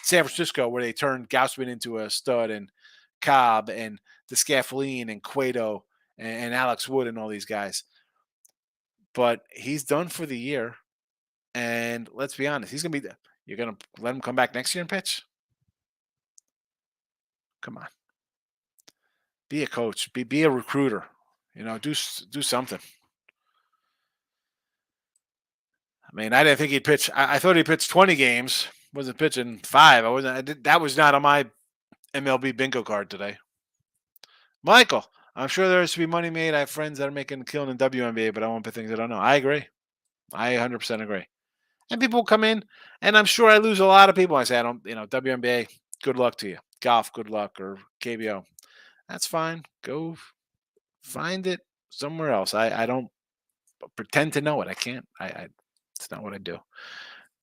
San Francisco where they turned Gausman into a stud and Cobb and Descafferine and Cueto and Alex Wood and all these guys. But he's done for the year. And let's be honest, he's going to be. You're going to let him come back next year and pitch? Come on. Be a coach. Be a recruiter. Do something. I mean, I didn't think he'd pitch. I thought he pitched 20 games. Wasn't pitching 5. I wasn't. That was not on my MLB bingo card today. Michael, I'm sure there has to be money made. I have friends that are making a killing in WNBA, but I won't put things I don't know. I agree. I 100% agree. And people will come in, and I'm sure I lose a lot of people. I say, I don't, WNBA, good luck to you. Golf, good luck, or KBO. That's fine. Go find it somewhere else. I don't pretend to know it. I can't. It's not what I do.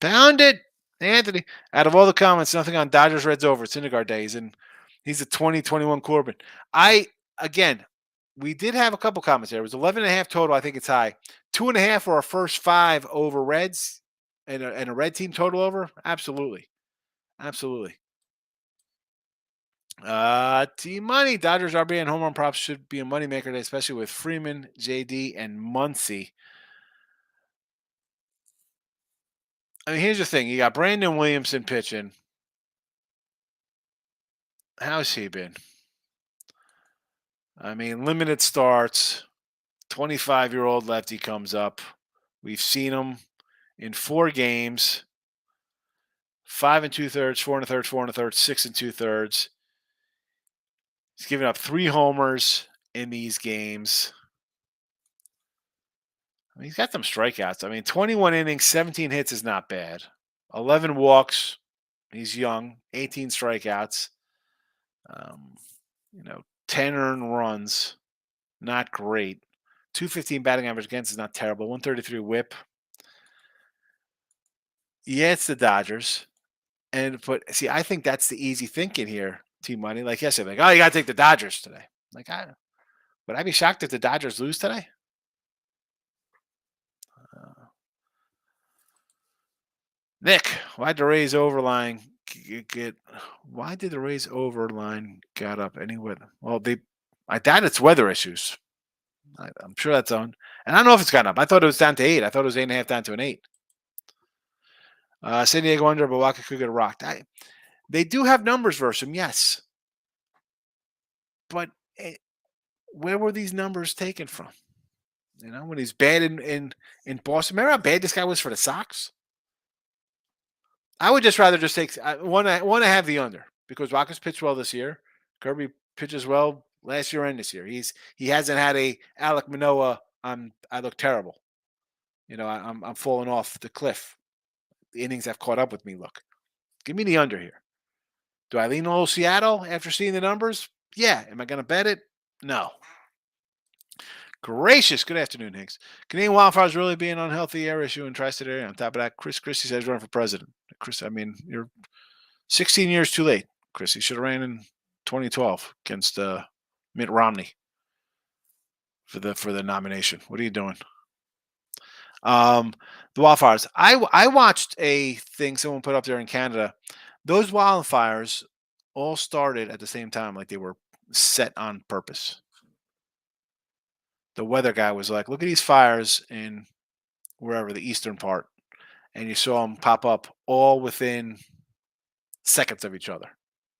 Pound it, Anthony. Out of all the comments, nothing on Dodgers Reds over. It's Syndergaard days, and he's a 2021 Corbin. Again, we did have a couple comments there. It was 11.5 total. I think it's high. 2.5 for our first 5 over Reds, and a red team total over. Absolutely. Team money. Dodgers RBI and home run props should be a moneymaker today, especially with Freeman, JD, and Muncy. I mean, here's the thing. You got Brandon Williamson pitching. How's he been? I mean, limited starts. 25-year-old lefty comes up. We've seen him in 4 games. 5 2/3, 4 1/3, 4 1/3, 6 2/3. He's given up 3 homers in these games. I mean, he's got some strikeouts. I mean, 21 innings, 17 hits is not bad. 11 walks. He's young. 18 strikeouts. 10 earned runs. Not great. 215 batting average against is not terrible. 133 whip. Yeah, it's the Dodgers. But see, I think that's the easy thinking here, Team Money. Like yesterday, like, oh, you got to take the Dodgers today. Like, would I be shocked if the Dodgers lose today? Nick, why did the Rays overline get? Why did the Rays overline got up anyway? Well, I doubt it's weather issues. I'm sure that's on. And I don't know if it's gotten up. I thought it was down to 8. I thought it was 8.5 down to an 8. San Diego under, but Waka could get rocked. They do have numbers versus him, yes. But where were these numbers taken from? When he's bad in Boston. Remember how bad this guy was for the Sox? I would just rather just take. I want to have the under because Waka's pitched well this year. Kirby pitches well last year and this year. He hasn't had a Alek Manoah. I look terrible. I'm falling off the cliff. The innings have caught up with me. Look, give me the under here. Do I lean a little Seattle after seeing the numbers? Yeah. Am I going to bet it? No. Gracious. Good afternoon, Higgs. Canadian wildfires really being an unhealthy air issue in tri-state area. On top of that, Chris Christie says running for president. Chris, I mean, you're 16 years too late, Chris. You should have ran in 2012 against Mitt Romney for the nomination. What are you doing? The wildfires. I watched a thing someone put up there in Canada. Those wildfires all started at the same time, like they were set on purpose. The weather guy was like, look at these fires in wherever, the eastern part. And you saw them pop up all within seconds of each other,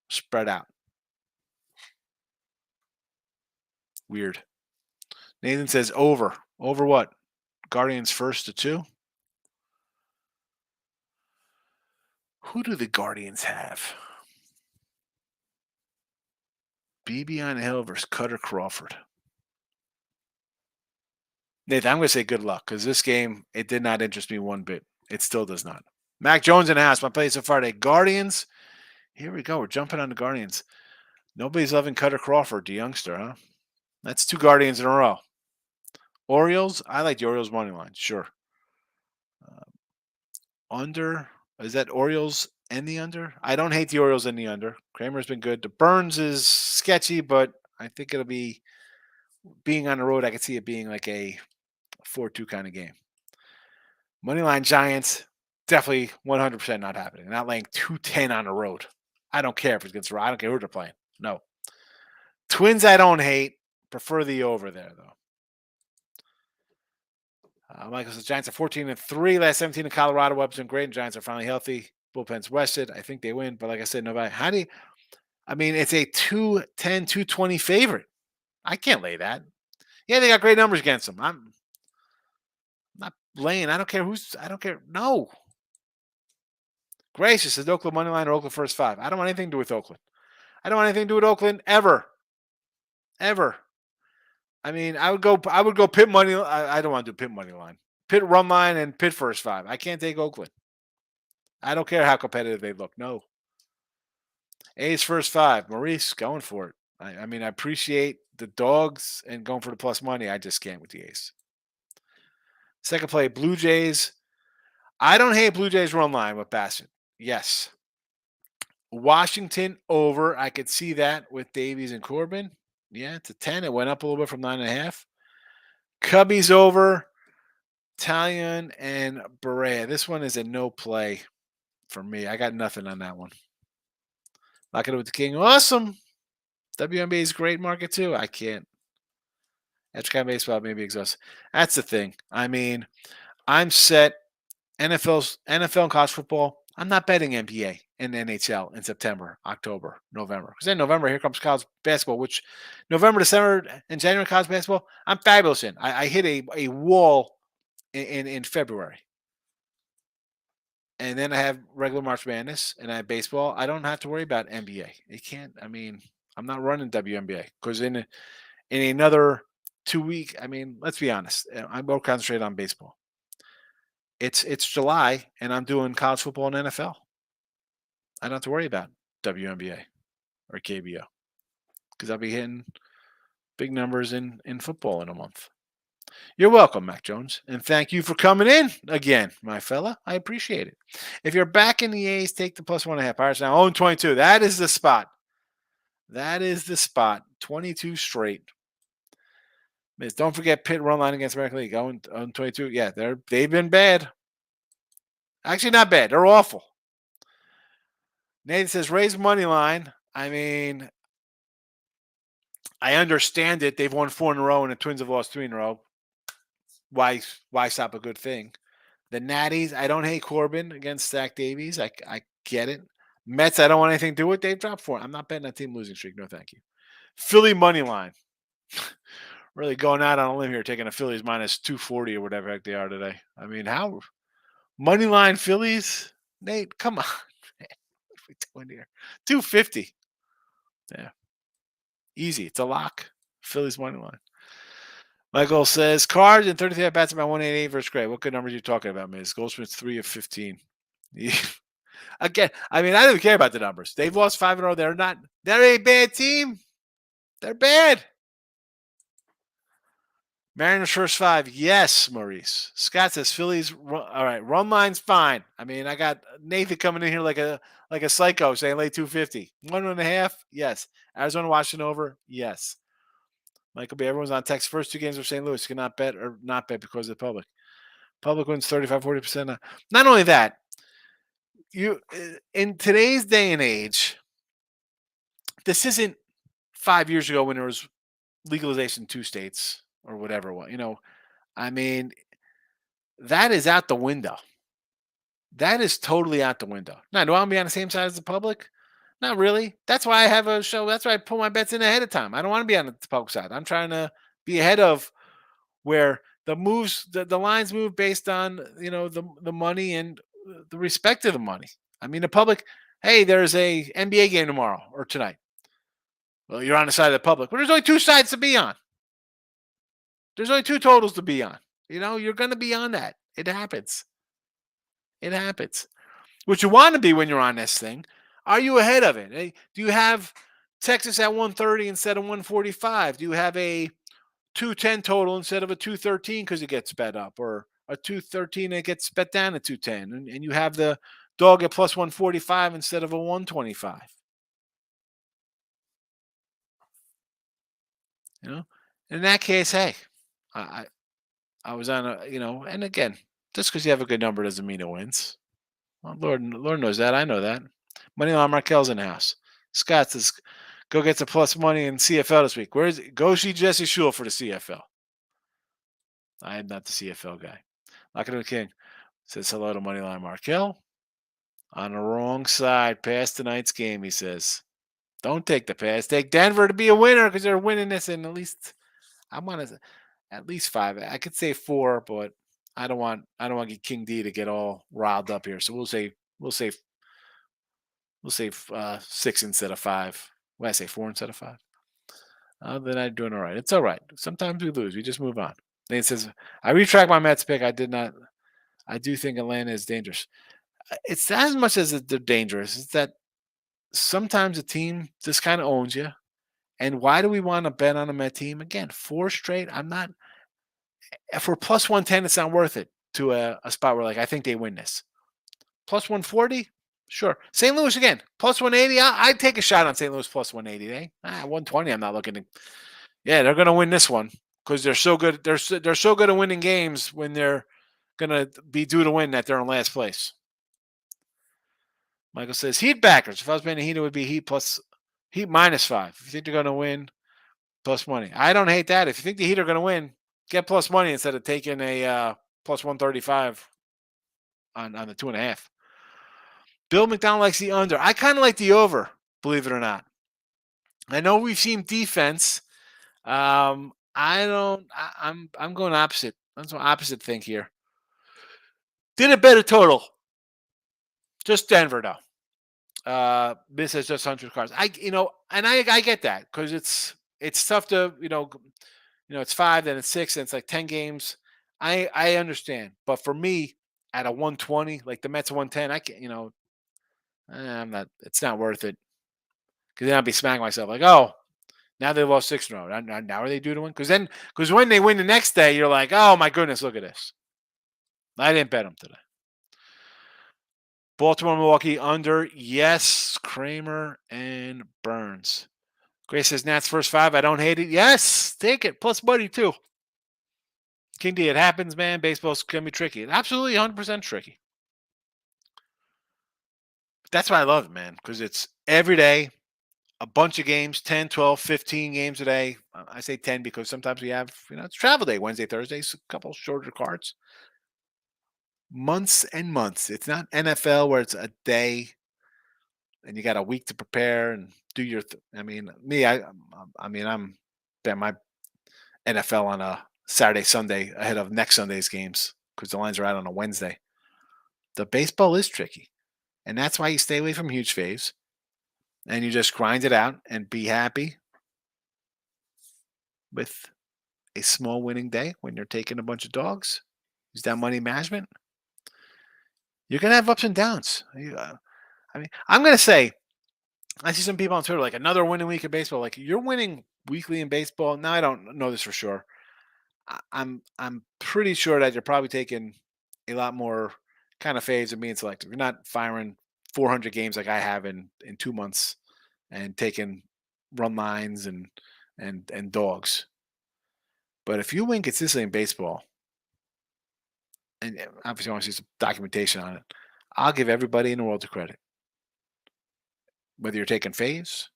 spread out. Weird. Nathan says over. Over what? Guardians first to 2? Who do the Guardians have? BB on the Hill versus Cutter Crawford. Nathan, I'm going to say good luck because this game, it did not interest me one bit. It still does not. Mac Jones in the house. My play so far today. Guardians. Here we go. We're jumping on the Guardians. Nobody's loving Cutter Crawford, the youngster, huh? That's 2 Guardians in a row. Orioles. I like the Orioles money line. Sure. Under. Is that Orioles and the under? I don't hate the Orioles and the under. Kramer's been good. The Burns is sketchy, but I think it'll be being on the road. I could see it being like a 4-2 kind of game. Moneyline Giants, definitely 100% not happening. Not laying 210 on the road. I don't care if it's against the I don't care who they're playing. No. Twins, I don't hate. Prefer the over there, though. Michael says Giants are 14-3, last 17 in Colorado. Webster and great. Giants are finally healthy. Bullpen's rested. I think they win. But like I said, nobody. How do you? I mean, it's a 210, 220 favorite. I can't lay that. Yeah, they got great numbers against them. I'm not laying. I don't care who's. I don't care. No. Gracious says Oakland money line or Oakland first five. I don't want anything to do with Oakland. I don't want anything to do with Oakland ever. Ever. I mean, I would go. I would go Pitt money. I don't want to do Pitt money line. Pitt run line and Pitt first five. I can't take Oakland. I don't care how competitive they look. No. A's first five. Maurice going for it. I mean, I appreciate the dogs and going for the plus money. I just can't with the A's. Second play, Blue Jays. I don't hate Blue Jays run line with Bassett. Yes. Washington over. I could see that with Davies and Corbin. Yeah, it's a 10. It went up a little bit from 9.5. Cubbies over. Italian and Berea. This one is a no play for me. I got nothing on that one. Lock it up with the King. Awesome. WNBA is great market too. I can't. Extra baseball maybe exhaust. That's the thing. I mean, I'm set. NFL and college football. I'm not betting NBA and NHL in September, October, November. Because then November, here comes college basketball, which November, December, and January college basketball, I'm fabulous in. I hit a wall in February. And then I have regular March Madness and I have baseball. I don't have to worry about NBA. It can't. I mean, I'm not running WNBA because in another 2 weeks, I mean, let's be honest. I'm more concentrated on baseball. It's July and I'm doing college football and NFL. I don't have to worry about WNBA or KBO because I'll be hitting big numbers in football in a month. You're welcome, Mac Jones, and thank you for coming in again, my fella. I appreciate it. If you're back in the A's, take the plus 1.5. Pirates now 0-22. That is the spot. That is the spot. 22 straight. Miss, don't forget Pitt run line against American League. 0-22. Yeah, they've been bad. Actually, not bad. They're awful. Nathan says raise money line. I mean, I understand it. They've won 4 in a row, and the Twins have lost 3 in a row. Why stop a good thing? The Natties, I don't hate Corbin against Zach Davies. I get it. Mets, I don't want anything to do with. They've dropped 4. I'm not betting a team losing streak. No, thank you. Philly money line. Really going out on a limb here, taking a Phillies minus 240 or whatever heck they are today. I mean, how money line Phillies? Nate, come on. Man. What are we doing here? 250. Yeah. Easy. It's a lock. Phillies money line. Michael says Cards and 33 at bats about 188 versus Gray. What good numbers are you talking about, Miz? Goldschmidt's 3 of 15. Again, I mean, I don't even care about the numbers. They've lost 5 in a row. They're a bad team. They're bad. Mariners first 5. Yes, Maurice. Scott says Phillies. All right, run line's fine. I mean, I got Nathan coming in here like a psycho saying lay 250. 1.5. Yes. Arizona, Washington over. Yes. Michael B. Everyone's on text. First 2 games of St. Louis cannot bet or not bet because of the public. Public wins 35-40%. Not only that, you in today's day and age, this isn't 5 years ago when there was legalization in 2 states or whatever. I mean, that is out the window. That is totally out the window. Now, do I want to be on the same side as the public? Not really. That's why I have a show. That's why I pull my bets in ahead of time. I don't want to be on the public side. I'm trying to be ahead of where the lines move based on the money and the respect of the money. I mean, the public. Hey, there's a NBA game tomorrow or tonight. Well, you're on the side of the public. Well, there's only 2 sides to be on. There's only 2 totals to be on. You're going to be on that. It happens. It happens. What you want to be when you're on this thing, are you ahead of it? Do you have Texas at 130 instead of 145? Do you have a 210 total instead of a 213 because it gets bet up, or a 213 that gets bet down to 210, and you have the dog at plus 145 instead of a 125? In that case, hey, I was on and again, Just because you have a good number doesn't mean it wins. Well, Lord knows that. I know that. Moneyline Markel's in the house. Scott says, go get the plus money in CFL this week. Where's go see Jesse Shule for the CFL? I am not the CFL guy. Lock it in the King says hello to Moneyline Markel. On the wrong side, past tonight's game, he says. Don't take the pass. Take Denver to be a winner because they're winning this, and at least I want to at least 5. I could say 4, but I don't want King D to get all riled up here. So we'll say 6 instead of 5. What did I say 4 instead of 5? Then I'm doing all right. It's all right. Sometimes we lose. We just move on. Then it says I retract my Mets pick. I did not. I do think Atlanta is dangerous. It's not as much as they're dangerous. It's that sometimes a team just kind of owns you. And why do we want to bet on a Met team again? 4 straight. I'm not. If we're plus 110, it's not worth it to a spot where like I think they win this. Plus 140, sure. St. Louis again, plus 180. I'd take a shot on St. Louis plus 180. 120. I'm not looking to. Yeah, they're going to win this one because they're so good. They're so good at winning games when they're going to be due to win that they're in last place. Michael says Heat backers. If I was betting Heat, it would be Heat minus 5. If you think they're going to win, plus money. I don't hate that. If you think the Heat are going to win, get plus money instead of taking a plus 135 on the 2.5. Bill McDonald likes the under. I kind of like the over, believe it or not. I know we've seen defense. I'm going opposite. That's an opposite thing here. Did a better total. Just Denver though. This is just 100 cards. I get that because it's tough to it's 5, then it's 6, and it's like 10 games. I understand, but for me, at a 120, like the Mets 110, I can I'm not. It's not worth it because then I'll be smacking myself like, oh, now they lost 6 in a row. Now are they due to win? Because when they win the next day, you're like, oh my goodness, look at this. I didn't bet them today. Baltimore, Milwaukee under. Yes, Kramer and Burns. Grace says Nats first 5. I don't hate it. Yes, take it. Plus money too. King D, it happens, man. Baseball's going to be tricky. Absolutely 100% tricky. That's why I love it, man, because it's every day, a bunch of games, 10, 12, 15 games a day. I say 10 because sometimes we have, it's travel day, Wednesday, Thursdays, a couple shorter cards. Months and months. It's not NFL where it's a day and you got a week to prepare and do your I'm bet my NFL on a Saturday, Sunday ahead of next Sunday's games because the lines are out on a Wednesday. The baseball is tricky. And that's why you stay away from huge faves and you just grind it out and be happy with a small winning day when you're taking a bunch of dogs. Use that money management. You're going to have ups and downs. I'm going to say, I see some people on Twitter like another winning week of baseball. Like you're winning weekly in baseball. Now I don't know this for sure. I'm pretty sure that you're probably taking a lot more kind of faves and being selective. You're not firing 400 games like I have in 2 months and taking run lines and dogs. But if you win consistently in baseball, and obviously I want to see some documentation on it, I'll give everybody in the world the credit. Whether you're taking faves,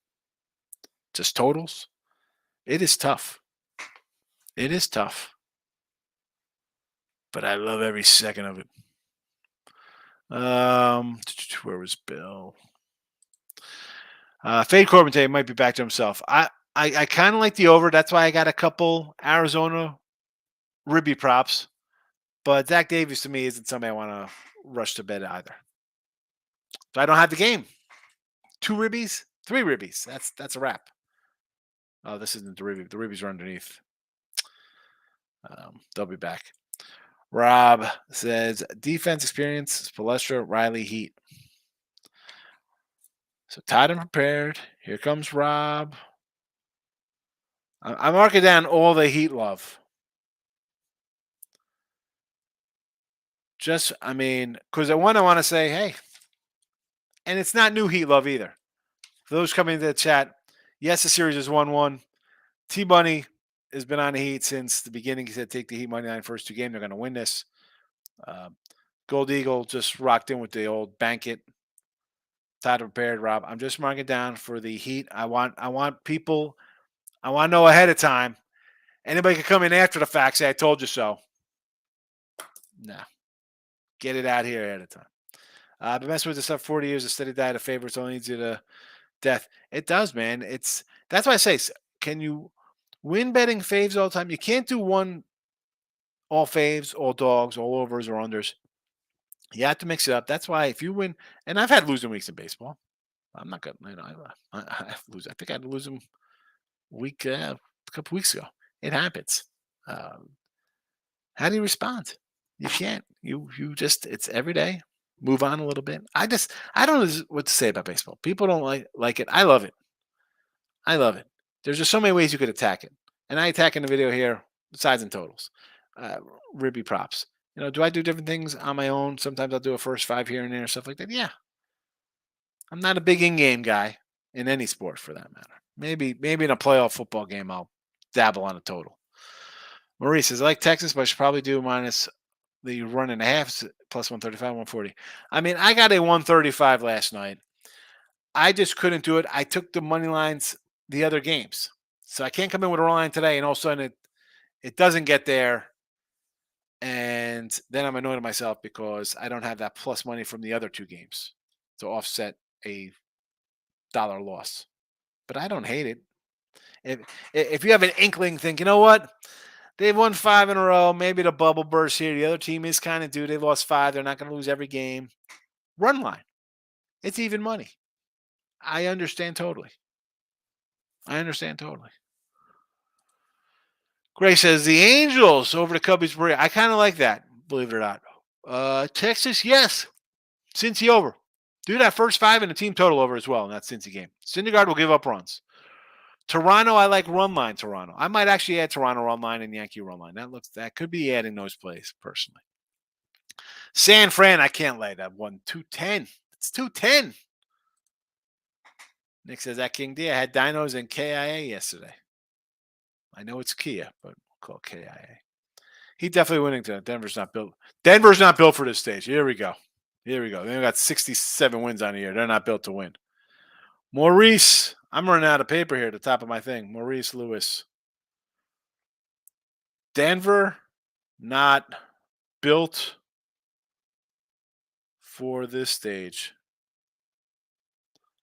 just totals, it is tough. It is tough. But I love every second of it. Where was Bill? Fade Corbin today might be back to himself. I kind of like the over. That's why I got a couple Arizona ribby props. But Zach Davies to me isn't somebody I want to rush to bed either. So I don't have the game. 2 ribbies, 3 ribbies. That's a wrap. Oh, this isn't the ribby. The ribbies are underneath. They'll be back. Rob says defense experience, Palestra, Riley, Heat. So tied and prepared. Here comes Rob. I'm marking down all the Heat love. Because I want to say, hey, and it's not new Heat love either. For those coming into the chat, yes, the series is 1-1. T-Bunny has been on the Heat since the beginning. He said take the Heat money line first 2 games. They're going to win this. Gold Eagle just rocked in with the old bank it. Title prepared, Rob. I'm just marking it down for the Heat. I want people. I want to know ahead of time. Anybody can come in after the fact, say I told you so. No, get it out here ahead of time. I've been messing with this stuff 40 years. A steady diet of favorites only leads you to death. It does, man. That's why I say, can you win betting faves all the time? You can't do one all faves, all dogs, all overs or unders. You have to mix it up. That's why if you win, and I've had losing weeks in baseball. I'm not gonna, I lose. I think I had to lose them a couple weeks ago. It happens. Um, how do you respond? You can't. You just it's every day. Move on a little bit. I don't know what to say about baseball. People don't like it. I love it. I love it. There's just so many ways you could attack it, and I attack in the video here sides and totals, uh, ribby props. Do I do different things on my own? Sometimes I'll do a first five here and there, stuff like that. Yeah, I'm not a big in-game guy in any sport for that matter. Maybe in a playoff football game I'll dabble on a total. Maurice says I like Texas, but I should probably do minus the run and a half plus 135, 140. I mean, I got a 135 last night. I just couldn't do it. I took the money lines the other games. So I can't come in with a line today and all of a sudden it doesn't get there. And then I'm annoyed at myself because I don't have that plus money from the other two games to offset a dollar loss. But I don't hate it. If you have an inkling, think, you know what? They've won 5 in a row. Maybe the bubble burst here. The other team is kind of due. They lost 5. They're not going to lose every game. Run line. It's even money. I understand totally. Gray says the Angels over the Cubbies. I kind of like that, believe it or not. Texas, yes. Cincy over. Do that first 5 and the team total over as well in that Cincy game. Syndergaard will give up runs. Toronto, I like run line Toronto. I might actually add Toronto run line and Yankee run line. That could be adding those plays personally. San Fran, I can't lay that one. 210. It's 210. Nick says that King D. I had Dinos and KIA yesterday. I know it's Kia, but we'll call it KIA. He definitely winning tonight. Denver's not built. Denver's not built for this stage. Here we go. They got 67 wins on the year. They're not built to win. Maurice, I'm running out of paper here at the top of my thing. Maurice Lewis. Denver, not built for this stage.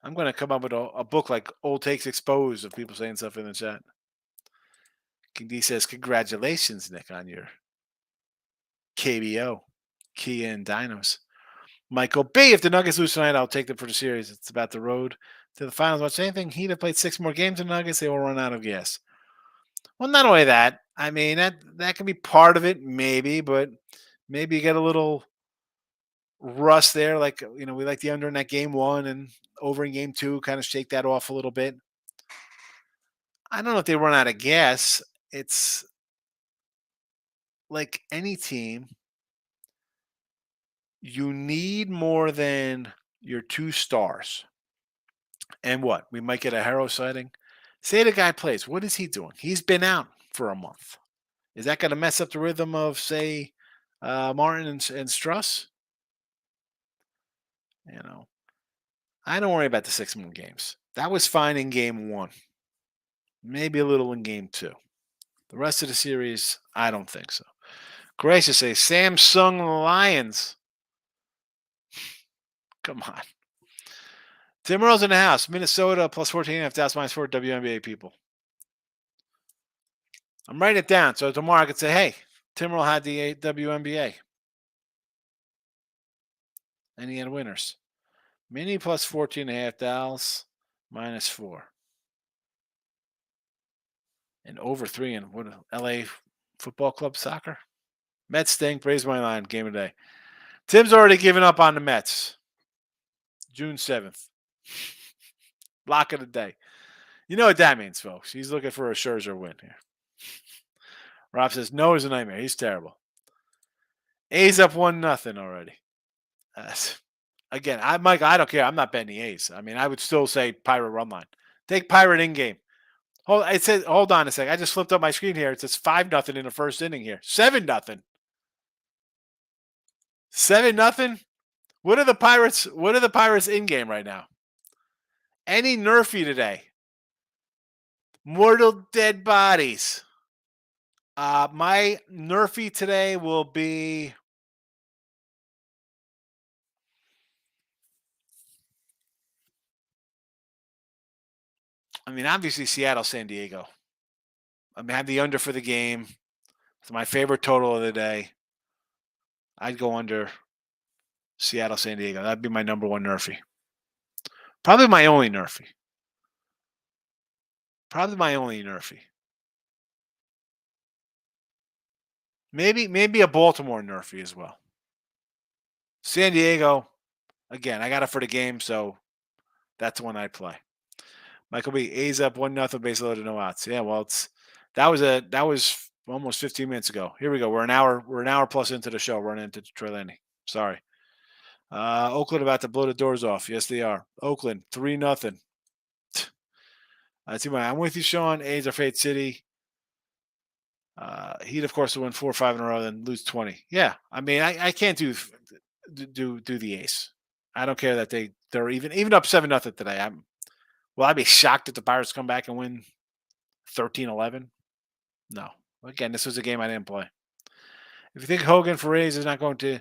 I'm going to come up with a book like Old Takes Exposed of people saying stuff in the chat. King D says, congratulations, Nick, on your KBO, Kia and Dinos. Michael B, if the Nuggets lose tonight, I'll take them for the series. It's about the road to the finals. Watch anything. He'd have played 6 more games than Nuggets. They will run out of gas. Well, not only that. I mean, that can be part of it, maybe, but maybe you get a little rust there. Like, we like the under in that game 1 and over in game 2, kind of shake that off a little bit. I don't know if they run out of gas. It's like any team. You need more than your 2 stars. And what? We might get a Harrow sighting. Say the guy plays. What is he doing? He's been out for a month. Is that going to mess up the rhythm of, say, Martin and Struss? I don't worry about the 6 more games. That was fine in game 1. Maybe a little in game 2. The rest of the series, I don't think so. Gracious say Samsung Lions. Come on. Tim Earl's in the house. Minnesota plus 14.5. Dallas minus 4 WNBA people. I'm writing it down so tomorrow I could say, hey, Tim Earl had the WNBA. And he had winners. Mini plus 14.5. Dallas minus 4. And over 3 in what LA Football Club soccer. Mets stink. Raise my line. Game of the day. Tim's already given up on the Mets. June 7th. Lock of the day. You know what that means, folks. He's looking for a Scherzer win here. Rob says, no is a nightmare. He's terrible. A's up 1-0 already. Again, Mike, I don't care. I'm not betting the A's. I mean, I would still say Pirate run line. Take Pirate in game. Hold on a sec. I just flipped up my screen here. It says 5-0 in the first inning here. 7-0. 7-0. What are the Pirates? What are the Pirates in game right now? Any nerfy today? Mortal dead bodies. My nerfy today will be. I mean, obviously Seattle, San Diego. I mean, I have the under for the game. It's my favorite total of the day. I'd go under Seattle, San Diego. That'd be my number one nerfy. Probably my only nerfy. Probably my only nerfy. Maybe a Baltimore nerfy as well. San Diego, again, I got it for the game, so that's the one I'd play. Michael B. A's up 1-0, base loaded, no outs. Yeah, well, that was almost 15 minutes ago. Here we go. We're an hour plus into the show. Running into Troy Landing. Sorry. Oakland about to blow the doors off. Yes, they are. Oakland 3-0. I'm with you, Sean. A's are Fate City. Heat, of course, will win 4 or 5 in a row, then lose 20. Yeah, I mean, I can't do the Ace. I don't care that they're even up 7-0 today. I'd be shocked if the Pirates come back and win 13-11. No. Again, this was a game I didn't play. If you think Hogan for A's is not going to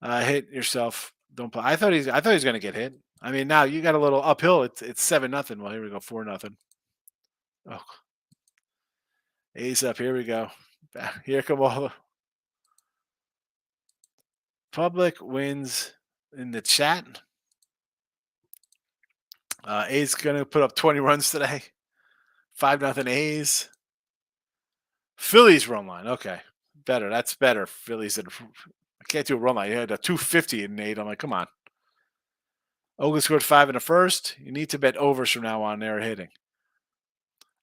hit yourself, don't play. I thought he was going to get hit. I mean, now you got a little uphill. It's 7-0. Well, here we go, 4-0. Oh, A's up. Here we go. Here come all the public wins in the chat. A's going to put up 20 runs today. 5-0 A's. Phillies run line. Okay. Better. That's better. Phillies. I can't do a run line. You had a 250 in Nate. I'm like, come on. Oakland scored 5 in the first. You need to bet overs from now on. They're hitting.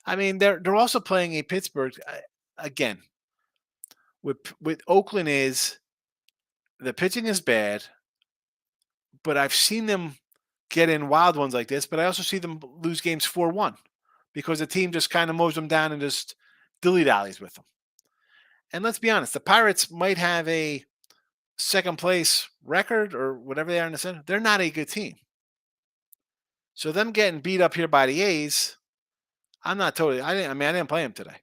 I mean, they're also playing a Pittsburgh again. With Oakland is the pitching is bad, but I've seen them get in wild ones like this. But I also see them lose games 4-1 because the team just kind of mows them down and just dilly-dallies with them. And let's be honest, the Pirates might have a second place record or whatever they are in the center. They're not a good team. So them getting beat up here by the A's, I'm not totally. I didn't play them today.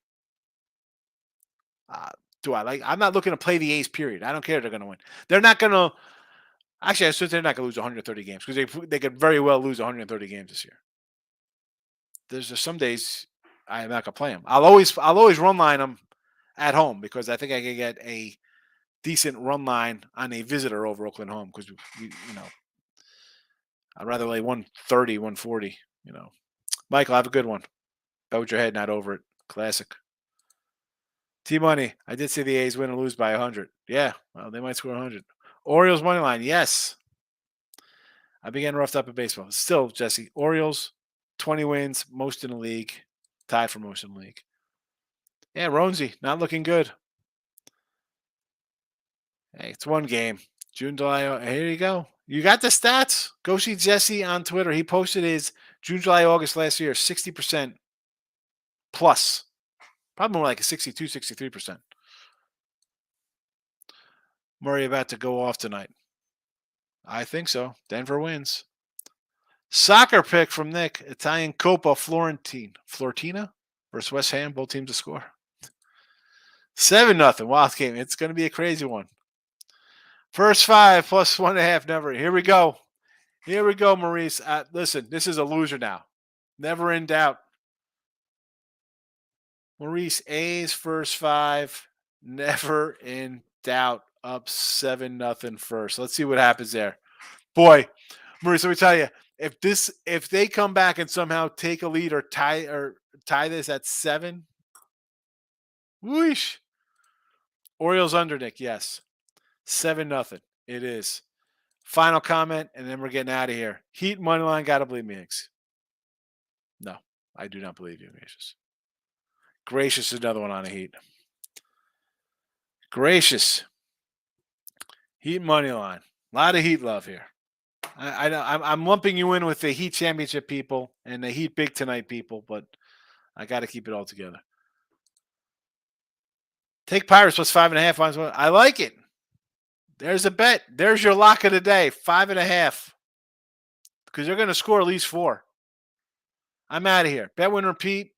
Do I like? I'm not looking to play the A's. Period. I don't care if they're going to win. They're not going to. Actually, I said they're not going to lose 130 games because they could very well lose 130 games this year. There's just some days I am not going to play them. I'll always run line them at home because I think I can get a decent run line on a visitor over Oakland home because I'd rather lay 130, 140. Michael, have a good one. Bet with your head, not over it. Classic. T-Money, I did say the A's win or lose by 100. Yeah, well, they might score 100. Orioles money line, yes. I've been getting roughed up in baseball. Still, Jesse, Orioles, 20 wins, most in the league. Tied for most in the league. Yeah, Ronesy, not looking good. Hey, it's one game. June, July. Here you go. You got the stats. Go see Jesse on Twitter. He posted his June, July, August last year, 60% plus. Probably more like a 62, 63%. Murray about to go off tonight. I think so. Denver wins. Soccer pick from Nick. Italian Copa Florentina versus West Ham. Both teams to score. 7-0. Wild game. It's going to be a crazy one. First 5 plus 1.5. Never. Here we go. Here we go, Maurice. Listen, this is a loser now. Never in doubt. Maurice, A's first 5. Never in doubt. Up 7-0 first. Let's see what happens there. Boy, Maurice, let me tell you, if they come back and somehow take a lead or tie this at 7, whoosh. Orioles under, Nick, yes. 7-0. It is. Final comment, and then we're getting out of here. Heat money line, gotta believe me, Hicks. No, I do not believe you, Gracious. Gracious is another one on the Heat. Gracious. Heat money line. A lot of Heat love here. I'm lumping you in with the Heat championship people and the Heat big tonight people, but I got to keep it all together. Take Pirates plus 5.5. I like it. There's a bet. There's your lock of the day, 5.5. Because they're going to score at least 4. I'm out of here. Bet, win, repeat.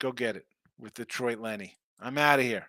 Go get it with Detroit Lenny. I'm out of here.